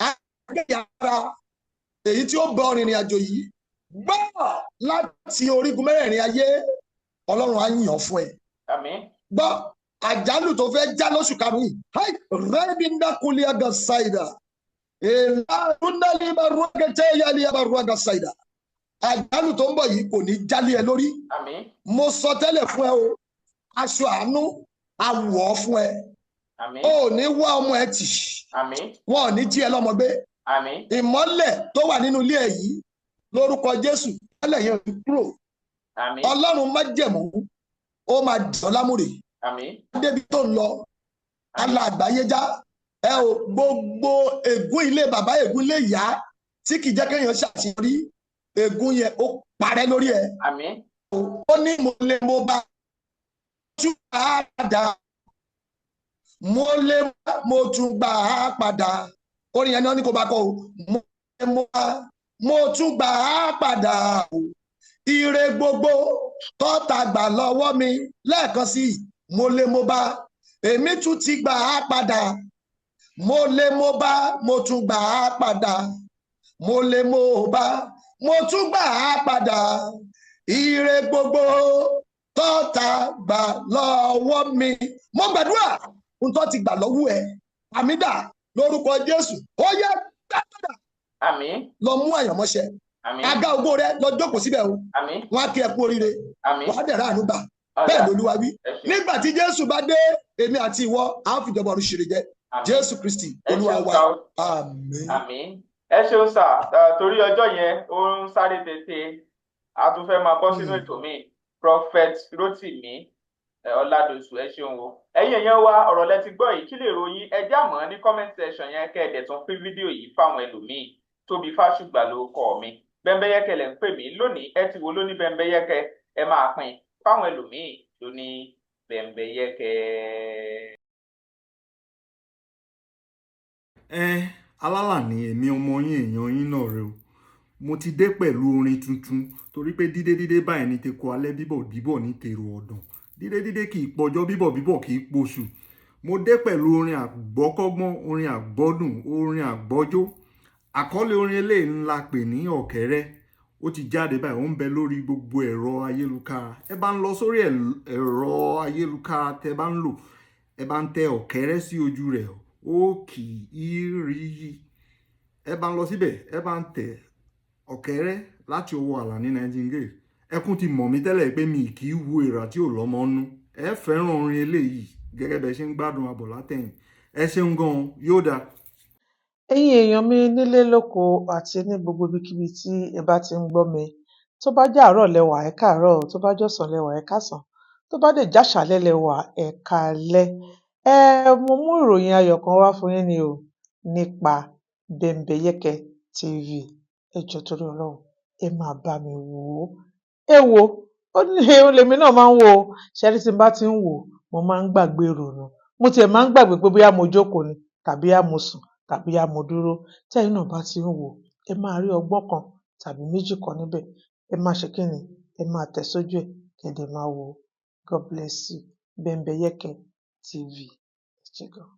àgbẹ̀yàrá èyí tí ó bọ rìnrìn àjò yìí gbọ́ láti orígun mẹ́rẹ̀ẹ̀rin ayé Ọlọ́run á yàn fún ẹ. Àmín. gbọ́ àjálù tó fẹ́ já lóṣù karùn-ún yìí rẹ́bíńdàkúlẹ̀ àgà ṣáìdà èèlà àjálù tó ń bọ̀ yìí kò ní jálé ẹ lórí. Àmín. mo sọ tẹ́lẹ̀ fún ẹ o aṣọ àánú àwọ̀ fún ẹ. Àmín. o ò ní wá ọmọ ẹ tì. Àmín. wọn ò ní jí ẹ lọ́mọ gbé. Àmín. ìmọ́lẹ̀ tó wà nínú ilé ẹ yìí lórúkọ Jésù ìmọ́lẹ̀ yẹn ò kúrò. Àmín. Ọlọ́run májẹ̀mú ó máa dán lámùrè. Àmín. débi tó ń lọ alá àgbáyé já ẹ o gbogbo ègún ilé bàbá ègún ilé ìyá tí kì í jẹ́ kéèyàn ṣàṣeyọrí ègún yẹn ó parẹ́ lórí ẹ. Àmín. ó ní mo bá tún gbà á padà mo tún gbà á padà orin yẹn ni wọ́n ní kó bá kọ o mo tún gbà á padà o ire gbogbo tọ́ta gbà lọ́wọ́ mi lẹ́ẹ̀kan sí mo bá èmi tún ti gbà á padà mo bá mo tún gbà á padà mo bá mo tún gbà á padà ire gbogbo tọ́ta gbà lọ́wọ́ mi mo gbàdúrà ohun tó ti gbà lọ́wọ́ ẹ àmídà lórúkọ Jésù ó yẹ dáadáa. Àmín. lọ mú àyànmọ́ṣẹ́ Àmín. aga ògo rẹ lọ jókòó síbẹ̀ o Àmín. wọn á kí ẹ kú oríire Àmín. wàá dẹ̀ ráàánú gbà bẹ́ẹ̀ lolúwa wí nígbà tí Jésù bá dé èmi àti ìwọ à ń fìjọba ọ̀run ṣeré jẹ Jésù Kristi Olúwa wa àmín. Àmín. ẹ ṣeun sà torí ọjọ́ yẹn ó ń sáré tètè a tún fẹ́ máa bọ́ sínú ètò mi Prophet Rotimi Oladosu ẹ ṣeun o ẹ̀yin èèyàn wa ọ̀rọ̀ lẹ ti gbọ́ yìí kí lè ròyìn ẹ jẹ́ àmọ́ ní comment section yẹn kẹ́ẹ̀dẹ̀ tún pín fídíò yìí fáwọn ẹlòmíì Tóbi Fásùgbà ló kọ mi Bẹ́ńbẹ́yẹ́kẹ́ lẹ̀ ń pè mí lónìí, ẹ ti wo ló ní Bẹ́ńbẹ́yẹ́kẹ́, ẹ máa pín fáwọn ẹlòmíì ló ní Bẹ́ńbẹ́yẹ́kẹ́. Alálàní èmi ọmọ yín èèyàn yín náà rè o, mo ti dé pẹ̀lú orin tuntun torí pé dídé báyìí ní teko alẹ́, bíbọ̀ ní tèrò ọ̀dàn, dídé kì í pọjọ́, bíbọ̀ kì í poṣù. Mo dé pẹ̀lú orin àgbọ́kọ́gbọ́n, orin àgbọ́dùn, orin àgbọ́jó. Àkọ́lé orin eléyìí ńlá pè ní ọ̀kẹ́rẹ́. Ó ti jáde báyìí, ó ń bẹ lórí gbogbo ẹ̀rọ ayélujára. Ẹ bá ń lọ sórí ẹ̀rọ ayélujára tẹ bá ń lò, ẹ bá ń tẹ ọ̀kẹ́rẹ́ sí ojú rẹ̀, ó kì í rí yí. Ẹ bá ń lọ síbẹ̀, ẹ bá ń tẹ ọ̀kẹ́rẹ́ láti ọwọ́ Àlàní Nightingale. Ẹkún ti mọ̀ mí tẹ́lẹ̀ pé mi kì í wo èèrà tí ò lọ́mọ nú. Ẹ fẹ́ràn orin eléyìí gẹ́gẹ́ bẹ ṣe ń gbádùn abọ̀ látẹ̀yìn. Ẹ ṣeun gan-an, yóò dáa. Ẹ̀yin èèyàn mi nílé lóko àti ní gbogbo ibikíbi tí ẹ bá ti ń gbọ́ mi, tó bá jẹ́ àárọ̀ lẹ́wà ẹ káàárọ̀, tó bá jọ̀sán lẹ́wà ẹ káàsán, tó bá dẹ̀ jáṣálẹ́ lẹ́wà ẹ káalẹ́. Mo mú ìròyìn ayọ̀ kan wá fún yín ni o, nípa Bẹ́ńbẹ́yẹ́kẹ́ TV. Ẹ jọ̀ọ́ torí Ọlọ́run, ẹ máa bá mi wò ó. Ẹ wò ó, òun lèmi náà máa ń wò ó. Ṣẹ́rí tí n bá ti ń wò ó, mo máa ń gbàgbé ìrònú. Mo tiẹ̀ máa ń gbàgbé pé bóyá mo jókòó ni tàbí mo sùn tàbí mo dúró. Tẹ́yin náà bá ti ń wò ó, ẹ máa rí ọgbọ́n kan tàbí méjì kan níbẹ̀. Ẹ máa ṣe kí ni? Ẹ máa tẹ̀ sójú ẹ̀ kí ẹ dẹ̀ máa wò ó. God bless you. Bẹ́ńbẹ́yẹ́kẹ́ TV. Ẹ ṣé gan.